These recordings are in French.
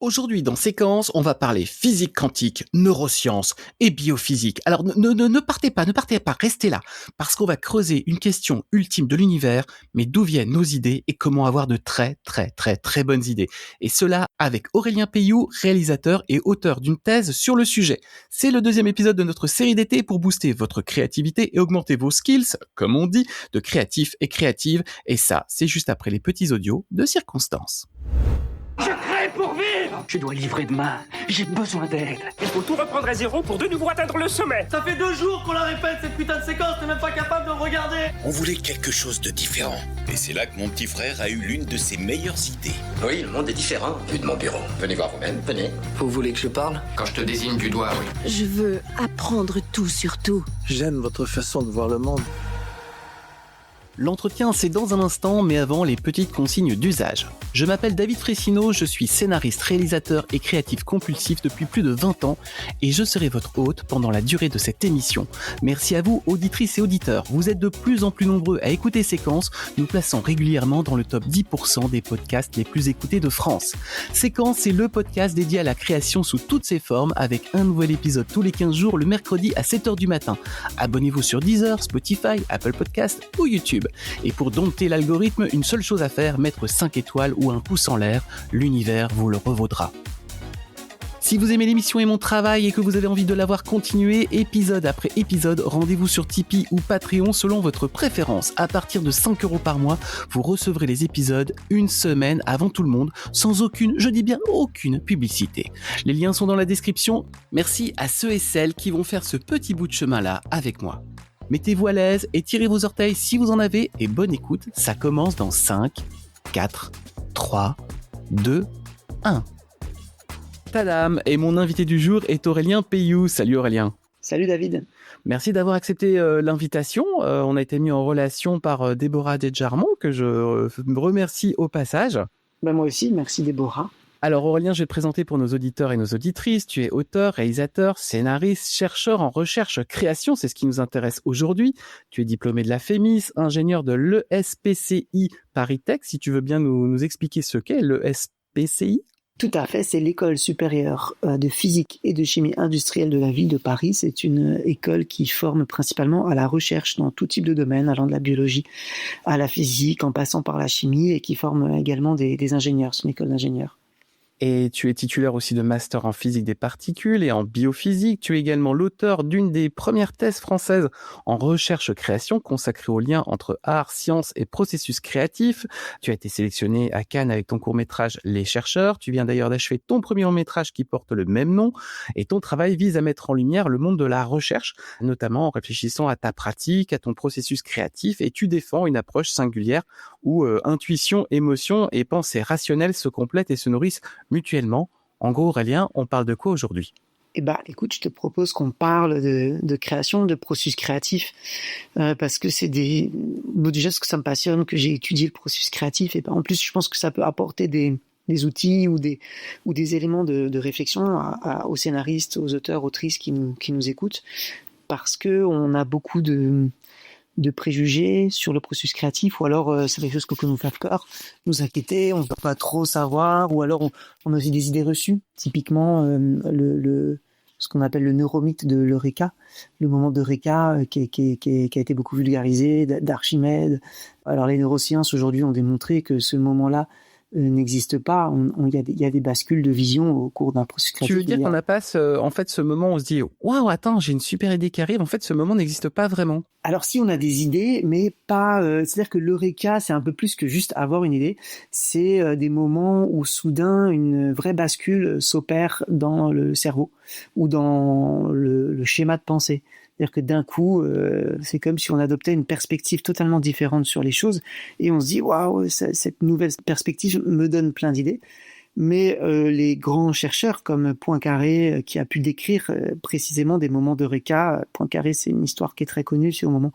Aujourd'hui, dans Séquence, on va parler physique quantique, neurosciences et biophysique. Alors, ne partez pas, restez là, parce qu'on va creuser une question ultime de l'univers, mais d'où viennent nos idées et comment avoir de très bonnes idées. Et cela avec Aurélien Peyou, réalisateur et auteur d'une thèse sur le sujet. C'est le 2e épisode de notre série d'été pour booster votre créativité et augmenter vos skills, comme on dit, de créatifs et créatives. Et ça, c'est juste après les petits audios de circonstances. Je crée pour vivre. Je dois livrer demain. J'ai besoin d'aide. Il faut tout reprendre à zéro pour de nouveau atteindre le sommet. Ça fait 2 jours qu'on la répète cette putain de séquence, t'es même pas capable de regarder. On voulait quelque chose de différent. Et c'est là que mon petit frère a eu l'une de ses meilleures idées. Oui, le monde est différent, vu de mon bureau. Venez voir vous-même, venez. Vous voulez que je parle? Quand je te désigne du doigt, oui. Je veux apprendre tout sur tout. J'aime votre façon de voir le monde. L'entretien, c'est dans un instant, mais avant, les petites consignes d'usage. Je m'appelle David Fressino, je suis scénariste, réalisateur et créatif compulsif depuis plus de 20 ans et je serai votre hôte pendant la durée de cette émission. Merci à vous, auditrices et auditeurs. Vous êtes de plus en plus nombreux à écouter Séquence, nous plaçant régulièrement dans le top 10% des podcasts les plus écoutés de France. Séquence, c'est le podcast dédié à la création sous toutes ses formes avec un nouvel épisode tous les 15 jours le mercredi à 7h du matin. Abonnez-vous sur Deezer, Spotify, Apple Podcasts ou YouTube. Et pour dompter l'algorithme, une seule chose à faire, mettre 5 étoiles ou un pouce en l'air, l'univers vous le revaudra. Si vous aimez l'émission et mon travail et que vous avez envie de la voir continuer, épisode après épisode, rendez-vous sur Tipeee ou Patreon selon votre préférence. À partir de 5 € par mois, vous recevrez les épisodes une semaine avant tout le monde, sans aucune, je dis bien aucune publicité. Les liens sont dans la description. Merci à ceux et celles qui vont faire ce petit bout de chemin-là avec moi. Mettez-vous à l'aise et tirez vos orteils si vous en avez et bonne écoute, ça commence dans 5, 4, 3, 2, 1. Tadam! Et mon invité du jour est Aurélien Peyou. Salut Aurélien. Salut David. Merci d'avoir accepté l'invitation. On a été mis en relation par Déborah Desjarmont, que je remercie au passage. Moi aussi, merci Déborah. Alors Aurélien, je vais te présenter pour nos auditeurs et nos auditrices. Tu es auteur, réalisateur, scénariste, chercheur en recherche-création, c'est ce qui nous intéresse aujourd'hui. Tu es diplômé de la FEMIS, ingénieur de l'ESPCI Paris Tech. Si tu veux bien nous expliquer ce qu'est l'ESPCI. Tout à fait, c'est l'école supérieure de physique et de chimie industrielle de la ville de Paris. C'est une école qui forme principalement à la recherche dans tout type de domaine, allant de la biologie à la physique, en passant par la chimie, et qui forme également des ingénieurs. C'est une école d'ingénieurs. Et tu es titulaire aussi de master en physique des particules et en biophysique. Tu es également l'auteur d'une des premières thèses françaises en recherche-création consacrée au lien entre art, science et processus créatif. Tu as été sélectionné à Cannes avec ton court-métrage Les Chercheurs. Tu viens d'ailleurs d'achever ton premier long-métrage qui porte le même nom. Et ton travail vise à mettre en lumière le monde de la recherche, notamment en réfléchissant à ta pratique, à ton processus créatif. Et tu défends une approche singulière où intuition, émotion et pensée rationnelle se complètent et se nourrissent mutuellement. En gros, Aurélien, on parle de quoi aujourd'hui ? Écoute, je te propose qu'on parle de création, de processus créatif, parce que c'est déjà ce que ça me passionne, que j'ai étudié le processus créatif, et en plus, je pense que ça peut apporter des outils ou des éléments de réflexion aux scénaristes, aux auteurs, autrices qui nous écoutent, parce que on a beaucoup de préjugés sur le processus créatif, ou alors c'est des choses qui nous fait peur, nous inquiéter, on ne peut pas trop savoir, ou alors on a aussi des idées reçues. Typiquement, ce qu'on appelle le neuromythe de l'Eureka, le moment d'Eureka qui a été beaucoup vulgarisé, d'Archimède. Alors les neurosciences aujourd'hui ont démontré que ce moment-là n'existe pas. Il y a des bascules de vision au cours d'un processus créatif. Tu veux dire qu'on n'a pas ce moment où on se dit « Waouh, attends, j'ai une super idée qui arrive ». En fait, ce moment n'existe pas vraiment. Alors si, on a des idées, mais pas... c'est-à-dire que l'Eureka, c'est un peu plus que juste avoir une idée. C'est des moments où soudain, une vraie bascule s'opère dans le cerveau ou dans le schéma de pensée. C'est-à-dire que d'un coup, c'est comme si on adoptait une perspective totalement différente sur les choses et on se dit « Waouh, cette nouvelle perspective me donne plein d'idées ». Mais les grands chercheurs comme Poincaré, qui a pu décrire précisément des moments d'Eureka. Poincaré, c'est une histoire qui est très connue, c'est au moment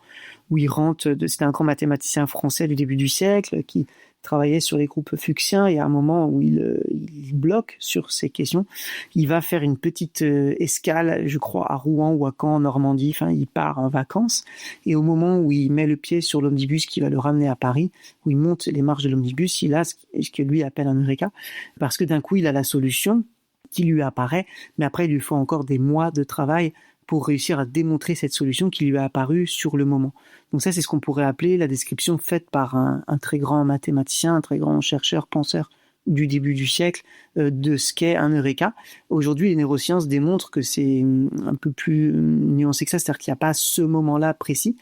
où il rentre, c'était un grand mathématicien français du début du siècle, qui travaillait sur les groupes fuchsiens, il y a un moment où il bloque sur ces questions. Il va faire une petite escale, je crois, à Rouen ou à Caen, en Normandie. Enfin, il part en vacances. Et au moment où il met le pied sur l'omnibus qui va le ramener à Paris, où il monte les marches de l'omnibus, il a ce que lui appelle un eureka, parce que d'un coup, il a la solution qui lui apparaît, mais après, il lui faut encore des mois de travail pour réussir à démontrer cette solution qui lui est apparue sur le moment. Donc ça, c'est ce qu'on pourrait appeler la description faite par un très grand mathématicien, un très grand chercheur, penseur du début du siècle de ce qu'est un eureka. Aujourd'hui, les neurosciences démontrent que c'est un peu plus nuancé que ça, c'est-à-dire qu'il n'y a pas ce moment-là précis.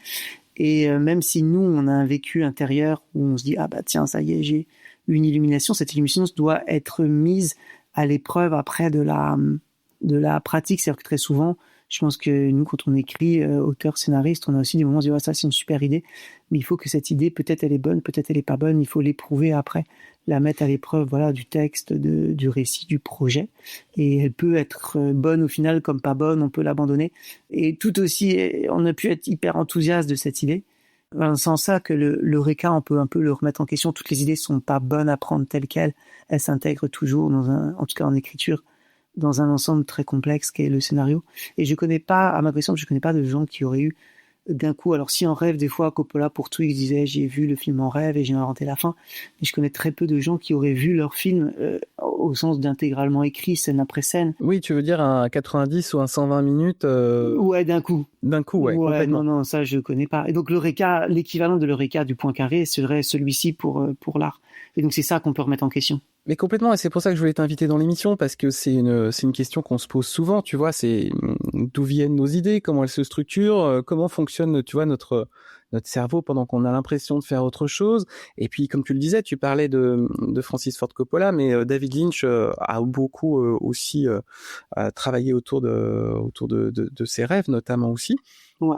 Et même si nous, on a un vécu intérieur où on se dit « Ah bah tiens, ça y est, j'ai une illumination », cette illumination doit être mise à l'épreuve après de la pratique. C'est-à-dire que très souvent, je pense que nous, quand on écrit auteur, scénariste, on a aussi des moments où on se dit ouais, ça c'est une super idée, mais il faut que cette idée, peut-être elle est bonne, peut-être elle est pas bonne, il faut l'éprouver après, la mettre à l'épreuve, voilà, du texte, du récit, du projet, et elle peut être bonne au final comme pas bonne, on peut l'abandonner, et tout aussi, on a pu être hyper enthousiaste de cette idée. Sans ça que l'Eureka, on peut un peu le remettre en question. Toutes les idées sont pas bonnes à prendre telles quelles, elles s'intègrent toujours en tout cas en écriture, dans un ensemble très complexe qu'est le scénario. Et je connais pas, à ma connaissance, je connais pas de gens qui auraient eu d'un coup, alors si en rêve, des fois, Coppola pour Twix disait j'ai vu le film en rêve et j'ai inventé la fin, mais je connais très peu de gens qui auraient vu leur film au sens d'intégralement écrit, scène après scène. Oui, tu veux dire un 90 ou un 120 minutes Ouais, d'un coup. D'un coup, ouais, complètement. Non, ça je connais pas. Et donc l'Eureka, l'équivalent de l'Eureka du point carré serait celui-ci pour l'art. Et donc c'est ça qu'on peut remettre en question. Mais complètement, et c'est pour ça que je voulais t'inviter dans l'émission, parce que c'est une question qu'on se pose souvent, tu vois, c'est d'où viennent nos idées, comment elles se structurent, comment fonctionne, tu vois, notre cerveau pendant qu'on a l'impression de faire autre chose. Et puis, comme tu le disais, tu parlais de Francis Ford Coppola, mais David Lynch a beaucoup aussi travaillé autour de ses rêves, notamment aussi. Ouais.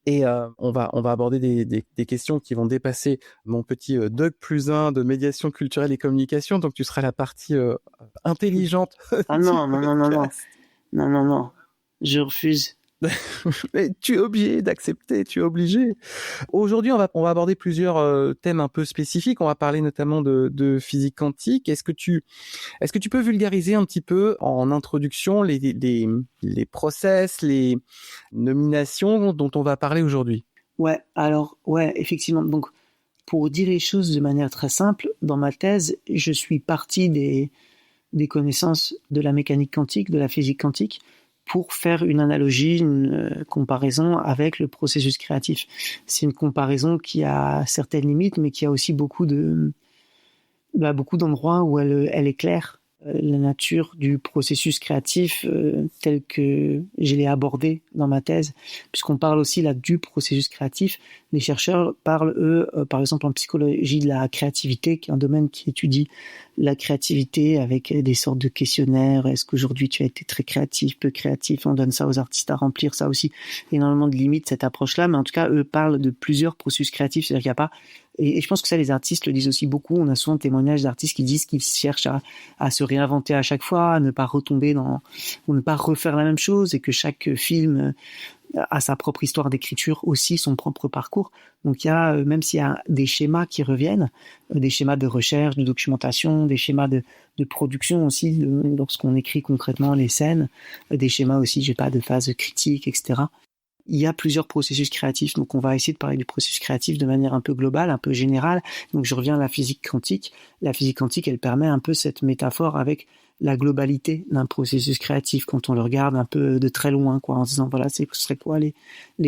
Et on va aborder des questions qui vont dépasser mon petit Doc + 1 de médiation culturelle et communication. Donc tu seras la partie intelligente. Ah non, non, je refuse. Mais tu es obligé d'accepter, tu es obligé. Aujourd'hui, on va aborder plusieurs thèmes un peu spécifiques. On va parler notamment de physique quantique. Est-ce que tu peux vulgariser un petit peu en introduction les process, les nominations dont on va parler aujourd'hui? Ouais, effectivement. Donc, pour dire les choses de manière très simple, dans ma thèse, je suis parti des connaissances de la mécanique quantique, de la physique quantique, pour faire une analogie, une comparaison avec le processus créatif. C'est une comparaison qui a certaines limites, mais qui a aussi beaucoup d'endroits où elle éclaire la nature du processus créatif tel que je l'ai abordé dans ma thèse, puisqu'on parle aussi là du processus créatif. Les chercheurs parlent, eux, par exemple en psychologie de la créativité, qui est un domaine qui étudie la créativité avec des sortes de questionnaires. Est-ce qu'aujourd'hui tu as été très créatif, peu créatif? On donne ça aux artistes à remplir, ça aussi. Énormément de limites, cette approche-là, mais en tout cas, eux parlent de plusieurs processus créatifs, c'est-à-dire qu'il n'y a pas... Et je pense que ça, les artistes le disent aussi beaucoup. On a souvent témoignages d'artistes qui disent qu'ils cherchent à se réinventer à chaque fois, à ne pas retomber ou ne pas refaire la même chose, et que chaque film a sa propre histoire d'écriture aussi, son propre parcours. Donc il y a, même s'il y a des schémas qui reviennent, des schémas de recherche, de documentation, des schémas de production aussi, lorsqu'on écrit concrètement les scènes, des schémas aussi, de phase critique, etc. Il y a plusieurs processus créatifs, donc on va essayer de parler du processus créatif de manière un peu globale, un peu générale. Donc je reviens à la physique quantique. La physique quantique, elle permet un peu cette métaphore avec la globalité d'un processus créatif quand on le regarde un peu de très loin, quoi, en se disant voilà, ce serait quoi les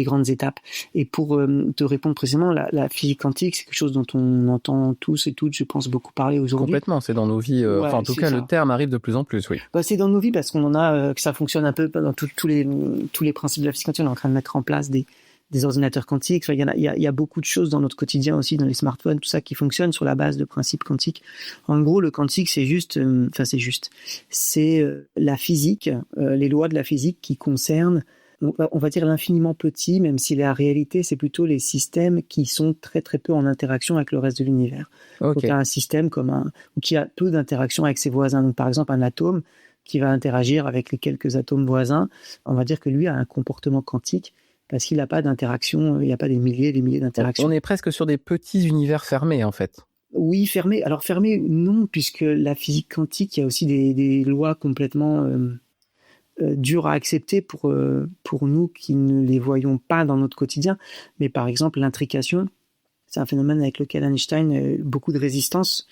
grandes étapes. Et pour te répondre précisément, la physique quantique, c'est quelque chose dont on entend tous et toutes, je pense, beaucoup parler aujourd'hui. Complètement, c'est dans nos vies. En tout cas, le terme arrive de plus en plus, oui. C'est dans nos vies parce qu'on en a, que ça fonctionne un peu dans tous les principes de la physique quantique. On est en train de mettre en place des ordinateurs quantiques. Enfin, il y a beaucoup de choses dans notre quotidien aussi, dans les smartphones, tout ça qui fonctionne sur la base de principes quantiques. En gros, le quantique, c'est la physique, les lois de la physique qui concernent, on va dire l'infiniment petit, même si la réalité, c'est plutôt les systèmes qui sont très très peu en interaction avec le reste de l'univers. Okay. Donc, il y a un système qui a peu d'interaction avec ses voisins. Donc, par exemple, un atome qui va interagir avec les quelques atomes voisins, on va dire que lui a un comportement quantique parce qu'il n'a pas d'interaction, il n'y a pas des milliers et des milliers d'interactions. On est presque sur des petits univers fermés, en fait. Oui, fermé. Alors fermé, non, puisque la physique quantique, il y a aussi des lois complètement dures à accepter pour nous qui ne les voyons pas dans notre quotidien. Mais par exemple, l'intrication, c'est un phénomène avec lequel Einstein a eu beaucoup de résistance.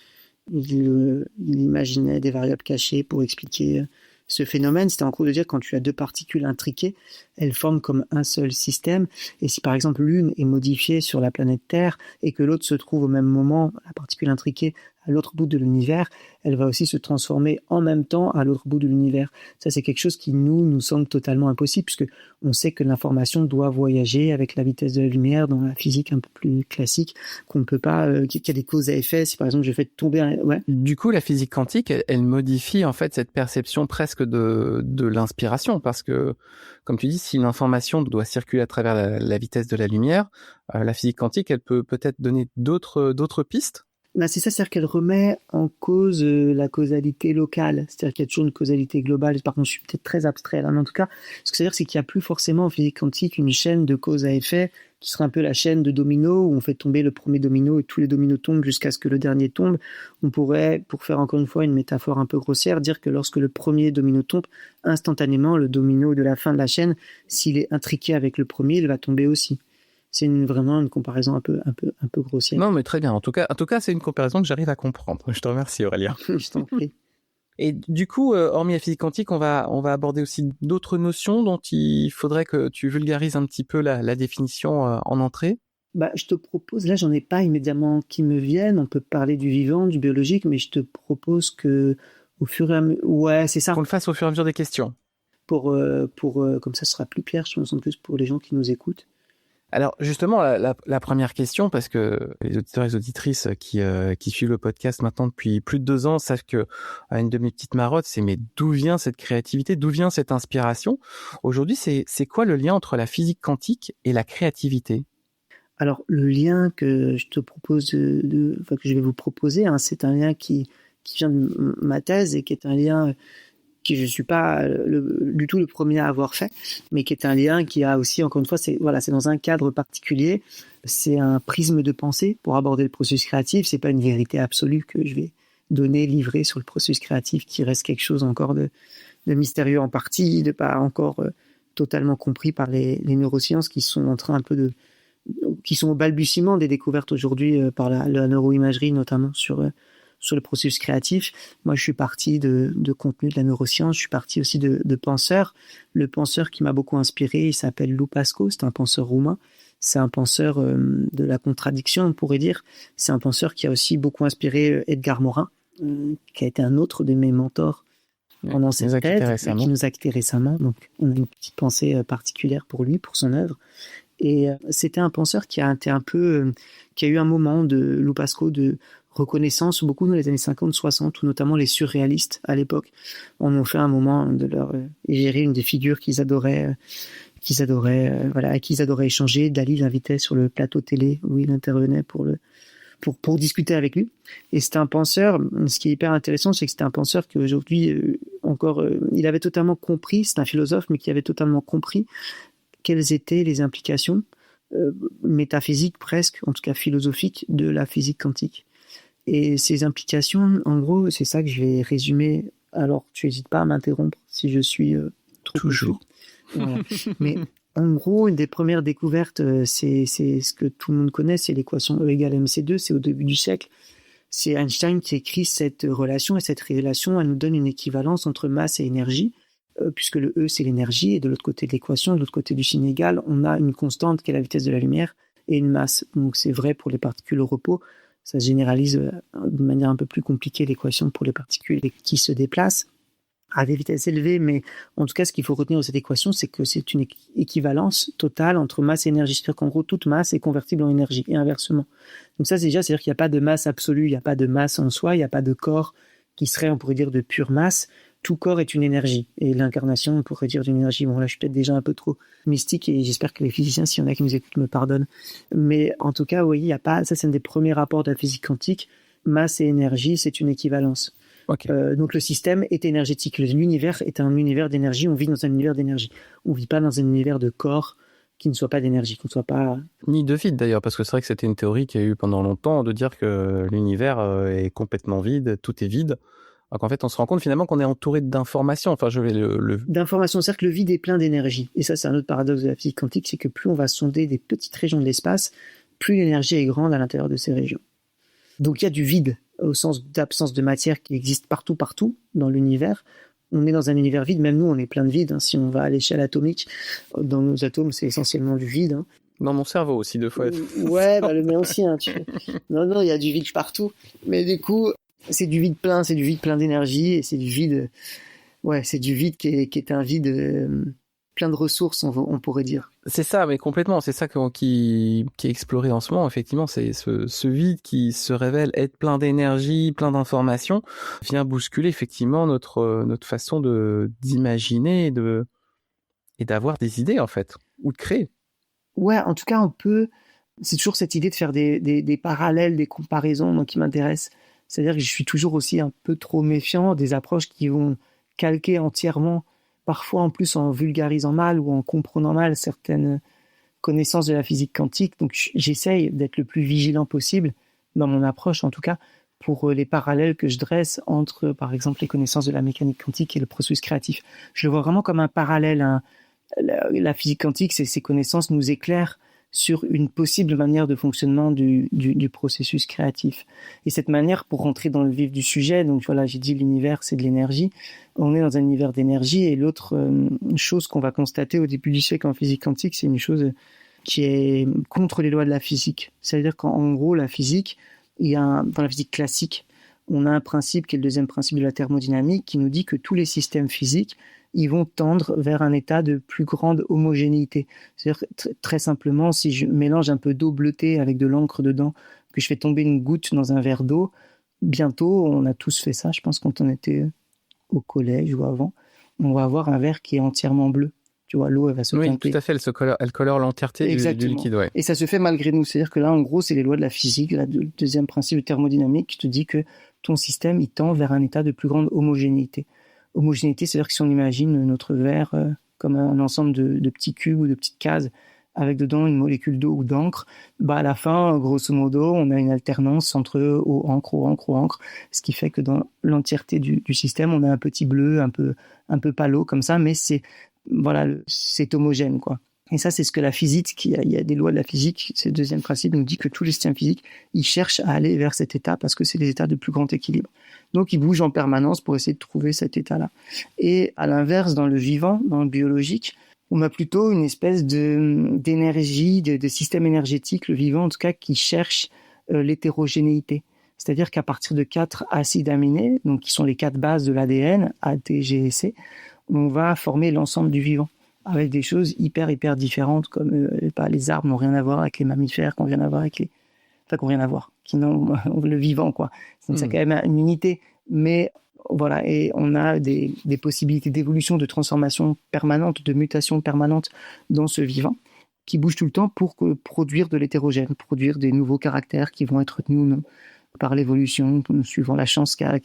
Il imaginait des variables cachées pour expliquer ce phénomène. C'était en gros de dire quand tu as deux particules intriquées, elles forment comme un seul système. Et si par exemple l'une est modifiée sur la planète Terre et que l'autre se trouve au même moment, la particule intriquée, à l'autre bout de l'univers, elle va aussi se transformer en même temps à l'autre bout de l'univers. Ça, c'est quelque chose qui nous semble totalement impossible, puisque on sait que l'information doit voyager avec la vitesse de la lumière dans la physique un peu plus classique, qu'on ne peut pas, qu'il y a des causes à effet. Si par exemple je fais tomber ouais. Du coup, la physique quantique, elle modifie en fait cette perception presque de l'inspiration, parce que, comme tu dis, si une information doit circuler à travers la vitesse de la lumière, la physique quantique, elle peut peut-être donner d'autres pistes. Ben c'est ça, c'est-à-dire qu'elle remet en cause la causalité locale. C'est-à-dire qu'il y a toujours une causalité globale. Par contre, je suis peut-être très abstrait là, mais en tout cas, ce que ça veut dire, c'est qu'il n'y a plus forcément en physique quantique une chaîne de cause à effet qui serait un peu la chaîne de dominos où on fait tomber le premier domino et tous les dominos tombent jusqu'à ce que le dernier tombe. On pourrait, pour faire encore une fois une métaphore un peu grossière, dire que lorsque le premier domino tombe, instantanément, le domino de la fin de la chaîne, s'il est intriqué avec le premier, il va tomber aussi. C'est vraiment une comparaison un peu grossière. Non, mais très bien. En tout cas, c'est une comparaison que j'arrive à comprendre. Je te remercie, Aurélien. Je t'en prie. Et du coup, hormis la physique quantique, on va aborder aussi d'autres notions dont il faudrait que tu vulgarises un petit peu la définition en entrée. Bah, je te propose, là, j'en ai pas immédiatement qui me viennent. On peut parler du vivant, du biologique, mais je te propose que, au fur et à mesure, ouais, c'est ça. Qu'on le fasse au fur et à mesure des questions. Pour comme ça, ce sera plus clair, je me sens plus pour les gens qui nous écoutent. Alors justement, la première question, parce que les auditeurs et les auditrices qui suivent le podcast maintenant depuis plus de 2 ans savent que une de mes petites marottes, c'est mais d'où vient cette créativité, d'où vient cette inspiration? Aujourd'hui, c'est quoi le lien entre la physique quantique et la créativité? Alors le lien que je te propose que je vais vous proposer, hein, c'est un lien qui vient de ma thèse et qui est un lien que je suis pas du tout le premier à avoir fait, mais qui est un lien qui a aussi, encore une fois, c'est dans un cadre particulier, c'est un prisme de pensée pour aborder le processus créatif, c'est pas une vérité absolue que je vais livrer sur le processus créatif, qui reste quelque chose encore de mystérieux en partie, de pas encore totalement compris par les neurosciences qui sont en train qui sont au balbutiement des découvertes aujourd'hui par la neuroimagerie, notamment sur le processus créatif. Moi, je suis parti de contenu de la neuroscience, je suis parti aussi de penseurs. Le penseur qui m'a beaucoup inspiré, il s'appelle Lou Pasco, c'est un penseur roumain. C'est un penseur de la contradiction, on pourrait dire. C'est un penseur qui a aussi beaucoup inspiré Edgar Morin, qui a été un autre de mes mentors pendant cette thèse, qui nous a quittés récemment. Donc, on a une petite pensée particulière pour lui, pour son œuvre. Et c'était un penseur qui a été qui a eu un moment de Lou Pasco de reconnaissance, beaucoup dans les années 50-60, où notamment les surréalistes à l'époque en ont fait un moment de leur égérie une des figures qu'ils adoraient, avec qui ils adoraient échanger. Dali l'invitait sur le plateau télé où il intervenait pour discuter avec lui. Et c'était un penseur, ce qui est hyper intéressant, c'est que c'était un penseur qui aujourd'hui il avait totalement compris, c'est un philosophe, mais qui avait totalement compris quelles étaient les implications métaphysiques presque, en tout cas philosophiques, de la physique quantique. Et ces implications, en gros, c'est ça que je vais résumer. Alors, tu n'hésites pas à m'interrompre si je suis trop toujours. Voilà. Mais en gros, une des premières découvertes, c'est ce que tout le monde connaît, c'est l'équation E égale mc2, c'est au début du siècle. C'est Einstein qui écrit cette relation, et cette relation, elle nous donne une équivalence entre masse et énergie, puisque le E, c'est l'énergie, et de l'autre côté de l'équation, de l'autre côté du signe égal, on a une constante qui est la vitesse de la lumière, et une masse. Donc c'est vrai pour les particules au repos. Ça se généralise de manière un peu plus compliquée, l'équation pour les particules qui se déplacent à des vitesses élevées, mais en tout cas, ce qu'il faut retenir de cette équation, c'est que c'est une équivalence totale entre masse et énergie. C'est-à-dire qu'en gros, toute masse est convertible en énergie, et inversement. Donc ça, c'est-à-dire qu'il n'y a pas de masse absolue, il n'y a pas de masse en soi, il n'y a pas de corps qui serait, on pourrait dire, de pure masse. Tout corps est une énergie, et l'incarnation, on pourrait dire, d'une énergie. Bon, là, je suis peut-être déjà un peu trop mystique, et j'espère que les physiciens, s'il y en a qui nous écoutent, me pardonnent. Mais en tout cas, oui, il n'y a pas, ça c'est un des premiers rapports de la physique quantique, masse et énergie, c'est une équivalence. Okay. Donc le système est énergétique, l'univers est un univers d'énergie, on vit dans un univers d'énergie. On ne vit pas dans un univers de corps qui ne soit pas d'énergie, qu'on ne soit pas... Ni de vide d'ailleurs, parce que c'est vrai que c'était une théorie qui a eu pendant longtemps de dire que l'univers est complètement vide, tout est vide. Alors qu'en fait, on se rend compte finalement qu'on est entouré d'informations. Enfin, D'informations, c'est-à-dire que le vide est plein d'énergie. Et ça, c'est un autre paradoxe de la physique quantique, c'est que plus on va sonder des petites régions de l'espace, plus l'énergie est grande à l'intérieur de ces régions. Donc il y a du vide, au sens d'absence de matière qui existe partout dans l'univers. On est dans un univers vide, même nous, on est plein de vide. Si on va à l'échelle atomique, dans nos atomes, c'est essentiellement du vide. Dans mon cerveau aussi, deux fois. Ouais, le mien aussi. Non, il y a du vide partout. Mais du coup, c'est du vide plein d'énergie, et c'est du vide... Ouais, c'est du vide qui est un vide plein de ressources, on pourrait dire. C'est ça, mais complètement. C'est ça qui est exploré en ce moment. Effectivement, c'est ce vide qui se révèle être plein d'énergie, plein d'informations, vient bousculer effectivement notre façon d'imaginer et d'avoir des idées, en fait, ou de créer. Ouais, en tout cas, on peut... C'est toujours cette idée de faire des parallèles, des comparaisons qui m'intéressent. C'est-à-dire que je suis toujours aussi un peu trop méfiant des approches qui vont calquer entièrement, parfois en plus en vulgarisant mal ou en comprenant mal certaines connaissances de la physique quantique. Donc j'essaye d'être le plus vigilant possible, dans mon approche en tout cas, pour les parallèles que je dresse entre, par exemple, les connaissances de la mécanique quantique et le processus créatif. Je le vois vraiment comme un parallèle. La physique quantique, ces connaissances nous éclairent sur une possible manière de fonctionnement du processus créatif. Et cette manière, pour rentrer dans le vif du sujet, donc voilà, j'ai dit l'univers, c'est de l'énergie. On est dans un univers d'énergie, et l'autre chose qu'on va constater au début du siècle en physique quantique, c'est une chose qui est contre les lois de la physique. C'est-à-dire qu'en gros, la physique, dans la physique classique, on a un principe qui est le deuxième principe de la thermodynamique, qui nous dit que tous les systèmes physiques, ils vont tendre vers un état de plus grande homogénéité. C'est-à-dire, très simplement, si je mélange un peu d'eau bleutée avec de l'encre dedans, que je fais tomber une goutte dans un verre d'eau, bientôt, on a tous fait ça, je pense, quand on était au collège ou avant, on va avoir un verre qui est entièrement bleu. Tu vois, l'eau, elle va se teinter. Oui, tout à fait, elle colore l'entièreté du liquide. Ouais. Et ça se fait malgré nous. C'est-à-dire que là, en gros, c'est les lois de la physique, le deuxième principe de thermodynamique qui te dit que ton système, il tend vers un état de plus grande homogénéité. Homogénéité, c'est-à-dire que si on imagine notre verre comme un ensemble de petits cubes ou de petites cases avec dedans une molécule d'eau ou d'encre, à la fin, grosso modo, on a une alternance entre eau, encre, ce qui fait que dans l'entièreté du système, on a un petit bleu, un peu pâle, comme ça, mais c'est homogène, quoi. Et ça, c'est ce que la physique, il y a des lois de la physique, c'est le deuxième principe, nous dit que tous les systèmes physiques, ils cherchent à aller vers cet état parce que c'est des états de plus grand équilibre. Donc, ils bougent en permanence pour essayer de trouver cet état-là. Et à l'inverse, dans le vivant, dans le biologique, on a plutôt une espèce d'énergie, de système énergétique, le vivant en tout cas, qui cherche l'hétérogénéité. C'est-à-dire qu'à partir de 4 acides aminés, donc qui sont les 4 bases de l'ADN, A, T, G et C, on va former l'ensemble du vivant, avec des choses hyper différentes, comme les arbres n'ont rien à voir avec les mammifères, qu'on n'ont rien à voir, qui n'ont le vivant, quoi. Donc, c'est quand même une unité. Mais voilà, et on a des possibilités d'évolution, de transformation permanente, de mutation permanente dans ce vivant, qui bouge tout le temps pour produire de l'hétérogène, produire des nouveaux caractères qui vont être retenus ou non par l'évolution, suivant la chance qu'a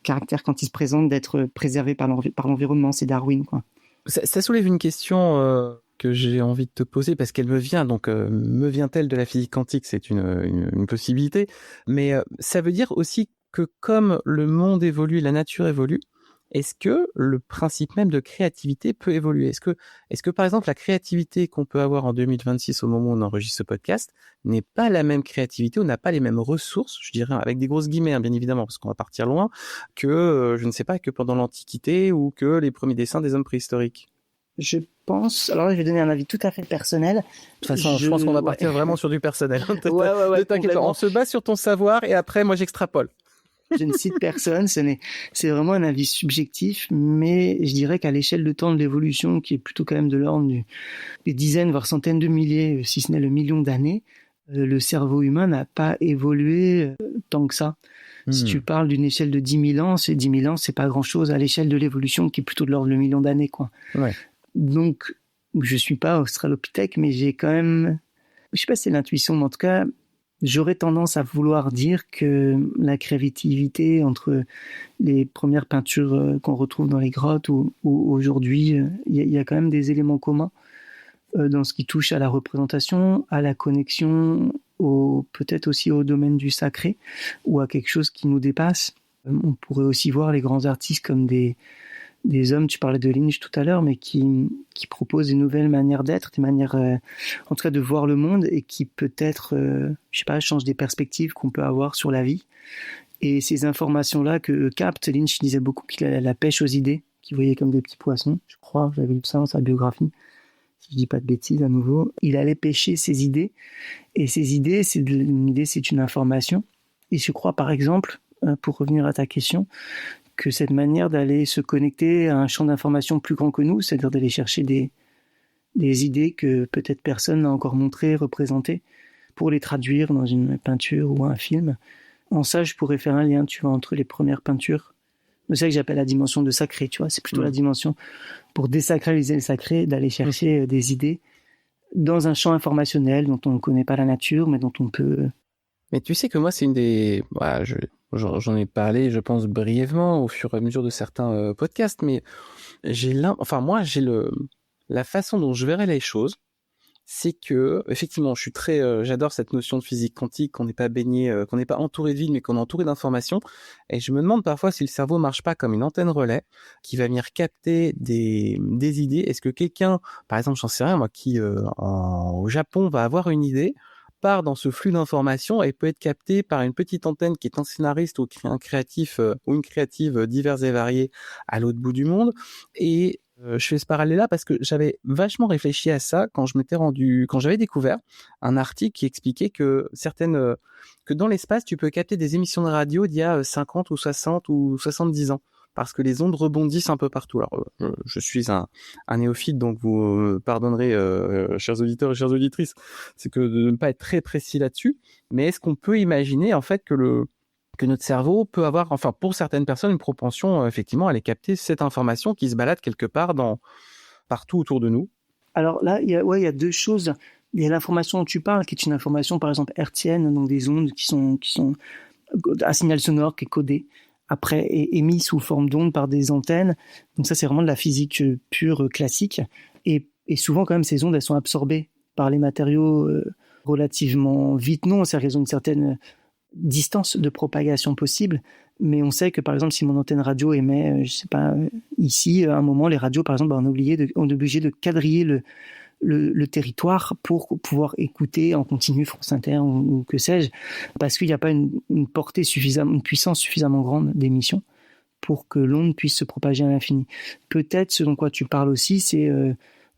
caractère quand il se présente d'être préservé par l'environnement. C'est Darwin, quoi. Ça soulève une question que j'ai envie de te poser parce qu'elle me vient. Donc, me vient-elle de la physique quantique? C'est une possibilité. Mais ça veut dire aussi que comme le monde évolue, la nature évolue, est-ce que le principe même de créativité peut évoluer? Est-ce que par exemple, la créativité qu'on peut avoir en 2026 au moment où on enregistre ce podcast n'est pas la même créativité ou n'a pas les mêmes ressources, je dirais avec des grosses guillemets, bien évidemment, parce qu'on va partir loin, que, je ne sais pas, que pendant l'Antiquité ou que les premiers dessins des hommes préhistoriques? Je pense... Alors là, je vais donner un avis tout à fait personnel. De toute façon, je pense qu'on va partir vraiment sur du personnel. Ouais, ne t'inquiète pas, on se base sur ton savoir et après, moi, j'extrapole. Je ne cite personne, c'est vraiment un avis subjectif, mais je dirais qu'à l'échelle de temps de l'évolution, qui est plutôt quand même de l'ordre des dizaines, voire centaines de milliers, si ce n'est le million d'années, le cerveau humain n'a pas évolué tant que ça. Si tu parles d'une échelle de 10 000 ans, 10 000 ans, c'est pas grand-chose à l'échelle de l'évolution, qui est plutôt de l'ordre de le million d'années, quoi. Ouais. Donc, je suis pas australopithèque, mais j'ai quand même... Je sais pas si c'est l'intuition, mais en tout cas... J'aurais tendance à vouloir dire que la créativité entre les premières peintures qu'on retrouve dans les grottes ou aujourd'hui, il y a quand même des éléments communs. dans ce qui touche à la représentation, à la connexion, peut-être aussi au domaine du sacré ou à quelque chose qui nous dépasse. On pourrait aussi voir les grands artistes comme des hommes, tu parlais de Lynch tout à l'heure, mais qui proposent des nouvelles manières d'être, des manières, en tout cas, de voir le monde et qui peut-être, changent des perspectives qu'on peut avoir sur la vie. Et ces informations-là que capte, Lynch disait beaucoup qu'il a la pêche aux idées, qu'il voyait comme des petits poissons, je crois, j'avais lu ça dans sa biographie, si je dis pas de bêtises à nouveau. Il allait pêcher ses idées, et ces idées, une idée, c'est une information. Et je crois, par exemple, pour revenir à ta question, que cette manière d'aller se connecter à un champ d'information plus grand que nous, c'est-à-dire d'aller chercher des idées que peut-être personne n'a encore montrées, représentées, pour les traduire dans une peinture ou un film. En ça, je pourrais faire un lien, tu vois, entre les premières peintures. C'est ça que j'appelle la dimension de sacré, tu vois. C'est plutôt la dimension, pour désacraliser le sacré, d'aller chercher des idées dans un champ informationnel dont on ne connaît pas la nature, mais dont on peut... Mais tu sais que moi, c'est une des... Voilà, j'en ai parlé, je pense, brièvement au fur et à mesure de certains podcasts, mais la façon dont je verrais les choses, c'est que, effectivement, j'adore cette notion de physique quantique, qu'on n'est pas baigné, qu'on n'est pas entouré de vide, mais qu'on est entouré d'informations. Et je me demande parfois si le cerveau marche pas comme une antenne relais, qui va venir capter des idées. Est-ce que quelqu'un, par exemple, j'en sais rien, moi, qui, au Japon, va avoir une idée, part dans ce flux d'informations et peut être capté par une petite antenne qui est un scénariste ou un créatif ou une créative divers et variés à l'autre bout du monde. Et je fais ce parallèle-là parce que j'avais vachement réfléchi à ça quand j'avais découvert un article qui expliquait que que dans l'espace, tu peux capter des émissions de radio d'il y a 50 ou 60 ou 70 ans. Parce que les ondes rebondissent un peu partout. Alors, je suis un néophyte, donc vous pardonnerez, chers auditeurs et chères auditrices, c'est que de ne pas être très précis là-dessus. Mais est-ce qu'on peut imaginer en fait que notre cerveau peut avoir, enfin pour certaines personnes, une propension effectivement à aller capter cette information qui se balade quelque part partout autour de nous? Alors là, il y a deux choses. Il y a l'information dont tu parles, qui est une information par exemple hertzienne, donc des ondes qui sont un signal sonore qui est codé, après émis sous forme d'ondes par des antennes. Donc ça, c'est vraiment de la physique pure classique. Et souvent, quand même, ces ondes, elles sont absorbées par les matériaux relativement vite. Non, c'est-à-dire qu'elles ont une certaine distance de propagation possible. Mais on sait que, par exemple, si mon antenne radio émet, je sais pas, ici, à un moment, les radios, par exemple, on est obligé de quadriller le territoire pour pouvoir écouter en continu France Inter ou que sais-je, parce qu'il n'y a pas une puissance suffisamment grande d'émission pour que l'onde puisse se propager à l'infini. Peut-être ce dont quoi tu parles aussi, c'est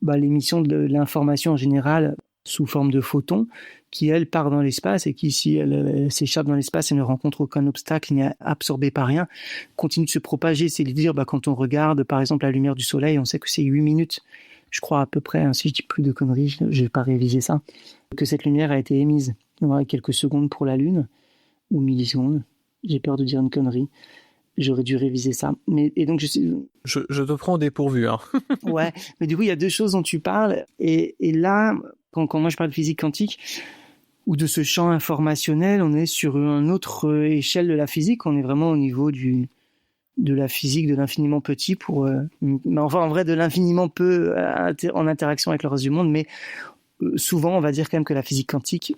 l'émission de l'information en général sous forme de photons qui, elle, part dans l'espace et qui, si elle s'échappe dans l'espace et ne rencontre aucun obstacle, n'est absorbée par rien, continue de se propager. C'est dire, quand on regarde, par exemple, la lumière du soleil, on sait que c'est 8 minutes, je crois à peu près, si je dis plus de conneries, je ne vais pas réviser ça, que cette lumière a été émise. On aura quelques secondes pour la Lune, ou millisecondes. J'ai peur de dire une connerie. J'aurais dû réviser ça. Et donc je te prends au dépourvu. Hein. Ouais, mais du coup, il y a deux choses dont tu parles. Et là, quand moi je parle de physique quantique, ou de ce champ informationnel, on est sur une autre échelle de la physique. On est vraiment au niveau de la physique de l'infiniment petit mais enfin en vrai de l'infiniment peu en interaction avec le reste du monde, mais souvent on va dire quand même que la physique quantique,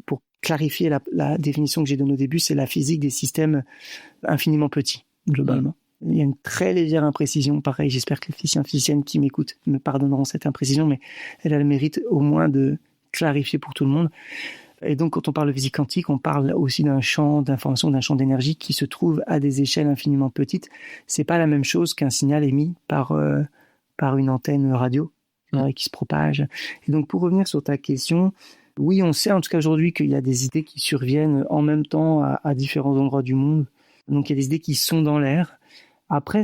pour clarifier la définition que j'ai donnée au début, c'est la physique des systèmes infiniment petits globalement. Il y a une très légère imprécision, pareil, j'espère que les physiciennes qui m'écoutent me pardonneront cette imprécision, mais elle a le mérite au moins de clarifier pour tout le monde. Et donc, quand on parle de physique quantique, on parle aussi d'un champ d'information, d'un champ d'énergie qui se trouve à des échelles infiniment petites. C'est pas la même chose qu'un signal émis par une antenne radio qui se propage. Et donc, pour revenir sur ta question, oui, on sait en tout cas aujourd'hui qu'il y a des idées qui surviennent en même temps à différents endroits du monde. Donc, il y a des idées qui sont dans l'air. Après,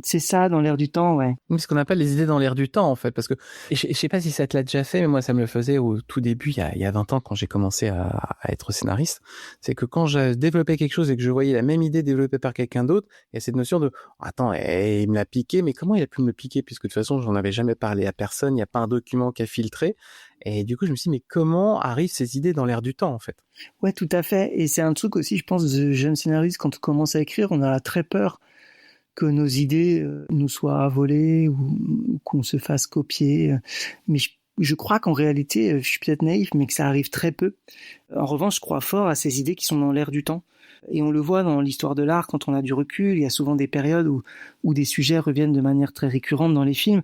c'est ça, dans l'air du temps, ouais. C'est ce qu'on appelle les idées dans l'air du temps, en fait, parce que je sais pas si ça te l'a déjà fait, mais moi, ça me le faisait au tout début, il y a 20 ans, quand j'ai commencé à être scénariste. C'est que quand je développais quelque chose et que je voyais la même idée développée par quelqu'un d'autre, il y a cette notion de « Attends, il me l'a piqué, mais comment il a pu me le piquer ?» Puisque de toute façon, j'en avais jamais parlé à personne, il n'y a pas un document qui a filtré. Et du coup, je me suis dit, mais comment arrivent ces idées dans l'air du temps, en fait? Ouais, tout à fait. Et c'est un truc aussi, je pense, de jeunes scénaristes, quand on commence à écrire, on a très peur que nos idées nous soient volées ou qu'on se fasse copier. Mais je crois qu'en réalité, je suis peut-être naïf, mais que ça arrive très peu. En revanche, je crois fort à ces idées qui sont dans l'air du temps. Et on le voit dans l'histoire de l'art, quand on a du recul, il y a souvent des périodes où des sujets reviennent de manière très récurrente dans les films.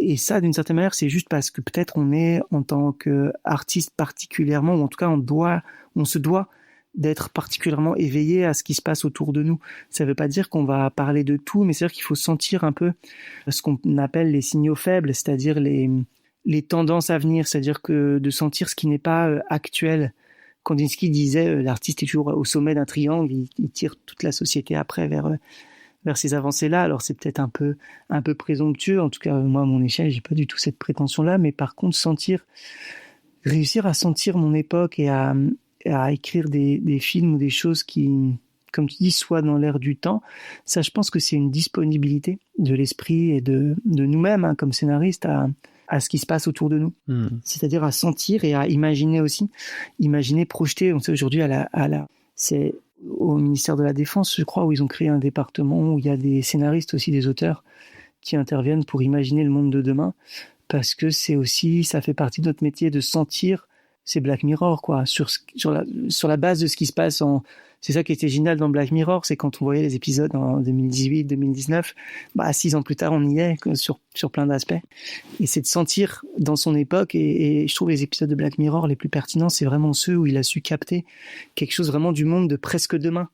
Et ça, d'une certaine manière, c'est juste parce que peut-être on est, en tant qu'artiste particulièrement, ou en tout cas on se doit d'être particulièrement éveillé à ce qui se passe autour de nous. Ça ne veut pas dire qu'on va parler de tout, mais c'est-à-dire qu'il faut sentir un peu ce qu'on appelle les signaux faibles, c'est-à-dire les tendances à venir, c'est-à-dire que de sentir ce qui n'est pas actuel. Kandinsky disait l'artiste est toujours au sommet d'un triangle, il tire toute la société après vers ces avancées-là. Alors c'est peut-être un peu présomptueux, en tout cas moi à mon échelle j'ai pas du tout cette prétention-là, mais par contre réussir à sentir mon époque et à écrire des films ou des choses qui, comme tu dis, soient dans l'air du temps, ça je pense que c'est une disponibilité de l'esprit et de nous-mêmes comme scénaristes à ce qui se passe autour de nous. C'est-à-dire à sentir et à imaginer aussi. Imaginer, projeter. On sait aujourd'hui c'est au ministère de la Défense, je crois, où ils ont créé un département où il y a des scénaristes aussi, des auteurs qui interviennent pour imaginer le monde de demain. Parce que ça fait partie de notre métier de sentir. C'est Black Mirror, quoi. Sur la base de ce qui se passe c'est ça qui était génial dans Black Mirror, c'est quand on voyait les épisodes en 2018, 2019, 6 ans plus tard, on y est sur plein d'aspects. Et c'est de sentir dans son époque, et je trouve les épisodes de Black Mirror les plus pertinents, c'est vraiment ceux où il a su capter quelque chose vraiment du monde de presque demain.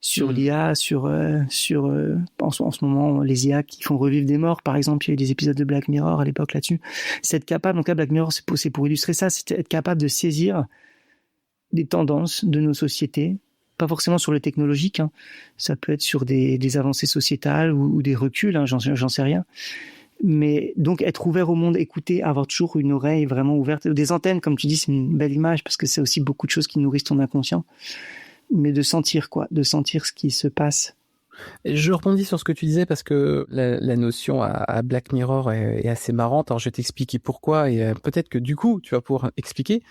Sur l'IA, en ce moment, les IA qui font revivre des morts, par exemple, il y a eu des épisodes de Black Mirror à l'époque là-dessus. C'est être capable, donc là, Black Mirror, c'est pour illustrer ça, c'est être capable de saisir des tendances de nos sociétés, pas forcément sur le technologique, ça peut être sur des avancées sociétales ou des reculs, j'en sais rien. Mais donc être ouvert au monde, écouter, avoir toujours une oreille vraiment ouverte, des antennes, comme tu dis, c'est une belle image parce que c'est aussi beaucoup de choses qui nourrissent ton inconscient. Mais de sentir ce qui se passe. Je rebondis sur ce que tu disais parce que la notion à Black Mirror est assez marrante. Alors je vais t'expliquer pourquoi et peut-être que du coup tu vas pouvoir expliquer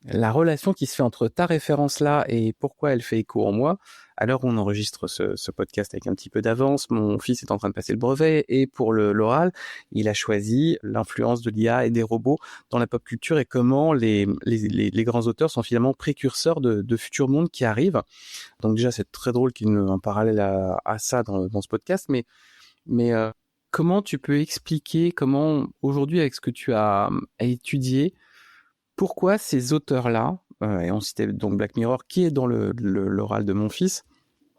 la relation qui se fait entre ta référence là et pourquoi elle fait écho en moi. À l'heure où on enregistre ce podcast avec un petit peu d'avance, mon fils est en train de passer le brevet et pour l'oral, il a choisi l'influence de l'IA et des robots dans la pop culture et comment les grands auteurs sont finalement précurseurs de futurs mondes qui arrivent. Donc déjà, c'est très drôle qu'il y ait un parallèle à ça dans ce podcast, mais comment tu peux expliquer, comment aujourd'hui avec ce que tu as étudié, pourquoi ces auteurs-là, et on citait donc Black Mirror qui est dans l'oral de mon fils,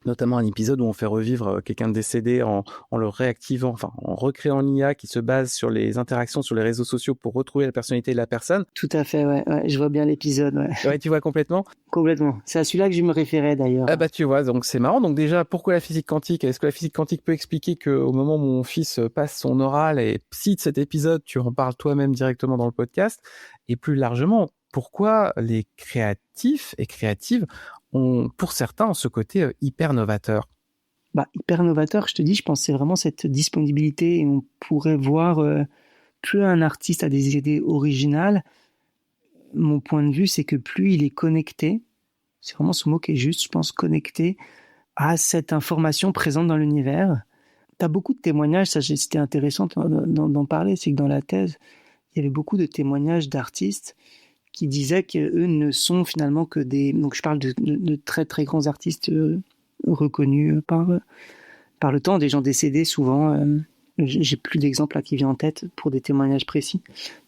notamment un épisode où on fait revivre quelqu'un de décédé en le réactivant, enfin en recréant l'IA qui se base sur les interactions sur les réseaux sociaux pour retrouver la personnalité de la personne. Tout à fait, ouais, je vois bien l'épisode. Ouais, tu vois complètement. Complètement. C'est à celui-là que je me référais d'ailleurs. Ah bah tu vois, donc c'est marrant. Donc déjà, pourquoi la physique quantique ? Est-ce que la physique quantique peut expliquer qu'au moment où mon fils passe son oral et cite cet épisode, tu en parles toi-même directement dans le podcast ? Et plus largement, pourquoi les créatifs et créatives ont, pour certains, ce côté hyper novateur? Hyper novateur, je te dis, je pense que c'est vraiment cette disponibilité et on pourrait voir plus un artiste a des idées originales. Mon point de vue, c'est que plus il est connecté, c'est vraiment ce mot qui est juste, je pense, connecté à cette information présente dans l'univers. Tu as beaucoup de témoignages, ça c'était intéressant d'en parler, c'est que dans la thèse, il y avait beaucoup de témoignages d'artistes qui disaient qu'eux ne sont finalement que des... Donc je parle de très très grands artistes reconnus par le temps, des gens décédés souvent. J'ai plus d'exemples là qui viennent en tête pour des témoignages précis.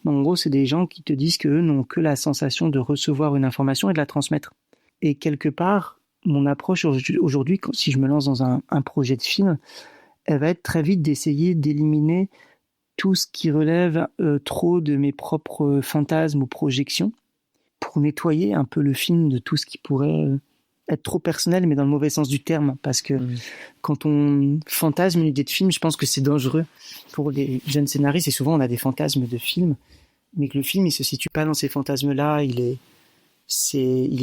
Mais en gros, c'est des gens qui te disent qu'eux n'ont que la sensation de recevoir une information et de la transmettre. Et quelque part, mon approche aujourd'hui, si je me lance dans un projet de film, elle va être très vite d'essayer d'éliminer tout ce qui relève trop de mes propres fantasmes ou projections pour nettoyer un peu le film de tout ce qui pourrait être trop personnel, mais dans le mauvais sens du terme, parce que quand on fantasme une idée de film, je pense que c'est dangereux pour les jeunes scénaristes, et souvent on a des fantasmes de film, mais que le film il se situe pas dans ces fantasmes-là, il est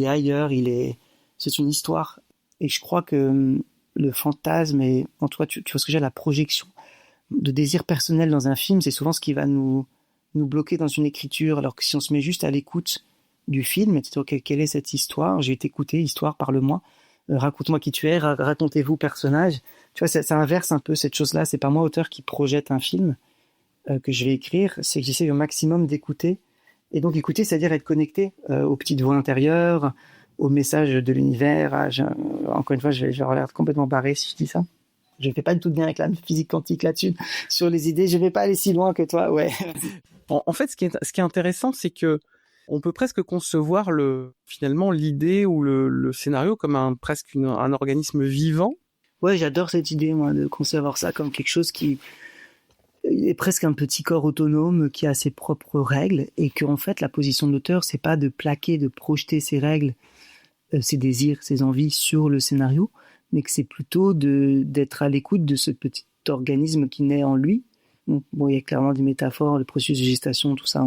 ailleurs, c'est une histoire, et je crois que le fantasme, et en toi tu vois ce que j'ai, la projection de désir personnel dans un film, c'est souvent ce qui va nous bloquer dans une écriture, alors que si on se met juste à l'écoute du film, et tu dis, ok, quelle est cette histoire ? Je vais t'écouter, histoire, parle-moi. raconte-moi qui tu es, racontez-vous personnage. Tu vois, ça inverse un peu cette chose-là. C'est pas moi, auteur, qui projette un film que je vais écrire, c'est que j'essaie au maximum d'écouter. Et donc écouter, c'est-à-dire être connecté aux petites voix intérieures, aux messages de l'univers. Encore une fois, je vais avoir l'air complètement barré si je dis ça. Je ne fais pas du tout de bien avec la physique quantique là-dessus, sur les idées. Je ne vais pas aller si loin que toi, ouais. En fait, ce qui est intéressant, c'est que on peut presque concevoir finalement l'idée ou le scénario comme presque un organisme vivant. Ouais, j'adore cette idée, moi, de concevoir ça comme quelque chose qui est presque un petit corps autonome qui a ses propres règles et qu'en fait, la position de l'auteur, c'est pas de plaquer, de projeter ses règles, ses désirs, ses envies sur le scénario, mais que c'est plutôt d'être à l'écoute de ce petit organisme qui naît en lui. Bon, il y a clairement des métaphores, le processus de gestation, tout ça.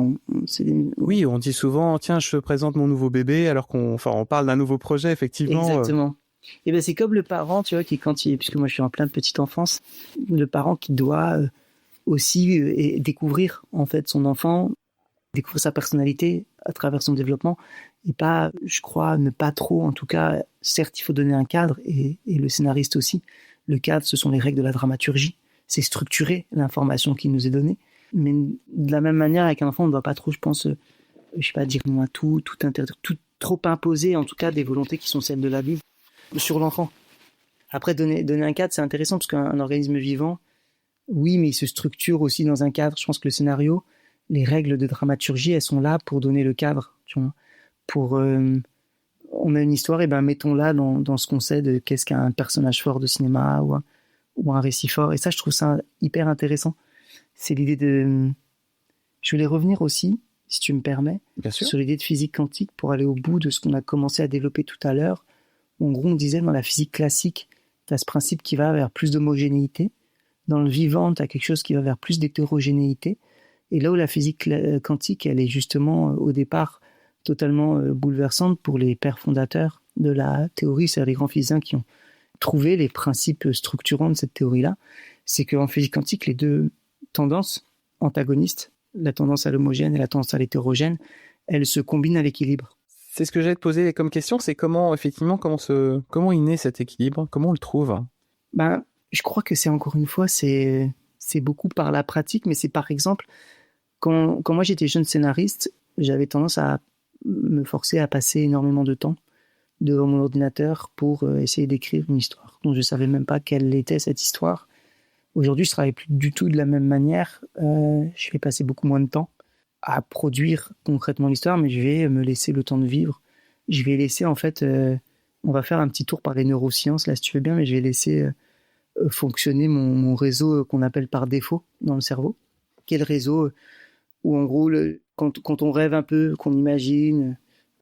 Oui, on dit souvent, tiens, je te présente mon nouveau bébé, alors qu'on parle d'un nouveau projet, effectivement. Exactement. Et ben c'est comme le parent, tu vois, puisque moi je suis en pleine petite enfance, le parent qui doit aussi découvrir en fait son enfant, découvrir sa personnalité à travers son développement, et pas, je crois, ne pas trop, en tout cas, certes il faut donner un cadre, et le scénariste aussi. Le cadre, ce sont les règles de la dramaturgie. C'est structurer l'information qui nous est donnée. Mais de la même manière, avec un enfant, on ne doit pas trop, je pense, dire non à tout interdire, tout trop imposer, en tout cas, des volontés qui sont celles de l'adulte sur l'enfant. Après, donner un cadre, c'est intéressant, parce qu'un organisme vivant, oui, mais il se structure aussi dans un cadre. Je pense que le scénario, les règles de dramaturgie, elles sont là pour donner le cadre, tu vois. On a une histoire, et ben mettons-la dans ce qu'on sait de qu'est-ce qu'un personnage fort de cinéma ou un récit fort. Et ça, je trouve ça hyper intéressant. C'est l'idée de... Je voulais revenir aussi, si tu me permets, sur l'idée de physique quantique pour aller au bout de ce qu'on a commencé à développer tout à l'heure. En gros, on disait dans la physique classique, tu as ce principe qui va vers plus d'homogénéité. Dans le vivant, tu as quelque chose qui va vers plus d'hétérogénéité. Et là où la physique quantique, elle est justement au départ totalement bouleversante pour les pères fondateurs de la théorie, c'est-à-dire les grands physiciens qui ont trouvé les principes structurants de cette théorie-là, c'est qu'en physique quantique, les deux tendances antagonistes, la tendance à l'homogène et la tendance à l'hétérogène, elles se combinent à l'équilibre. C'est ce que j'allais te poser comme question, c'est comment il naît cet équilibre, comment on le trouve? Je crois que c'est encore une fois, c'est beaucoup par la pratique, mais c'est par exemple, quand moi j'étais jeune scénariste, j'avais tendance à me forcer à passer énormément de temps devant mon ordinateur pour essayer d'écrire une histoire dont je ne savais même pas quelle était cette histoire. Aujourd'hui, je ne travaille plus du tout de la même manière. Je vais passer beaucoup moins de temps à produire concrètement l'histoire, mais je vais me laisser le temps de vivre. Je vais laisser, en fait, on va faire un petit tour par les neurosciences, là, si tu veux bien, mais je vais laisser fonctionner mon réseau qu'on appelle par défaut dans le cerveau. Quel réseau où, en gros, quand on rêve un peu, qu'on imagine...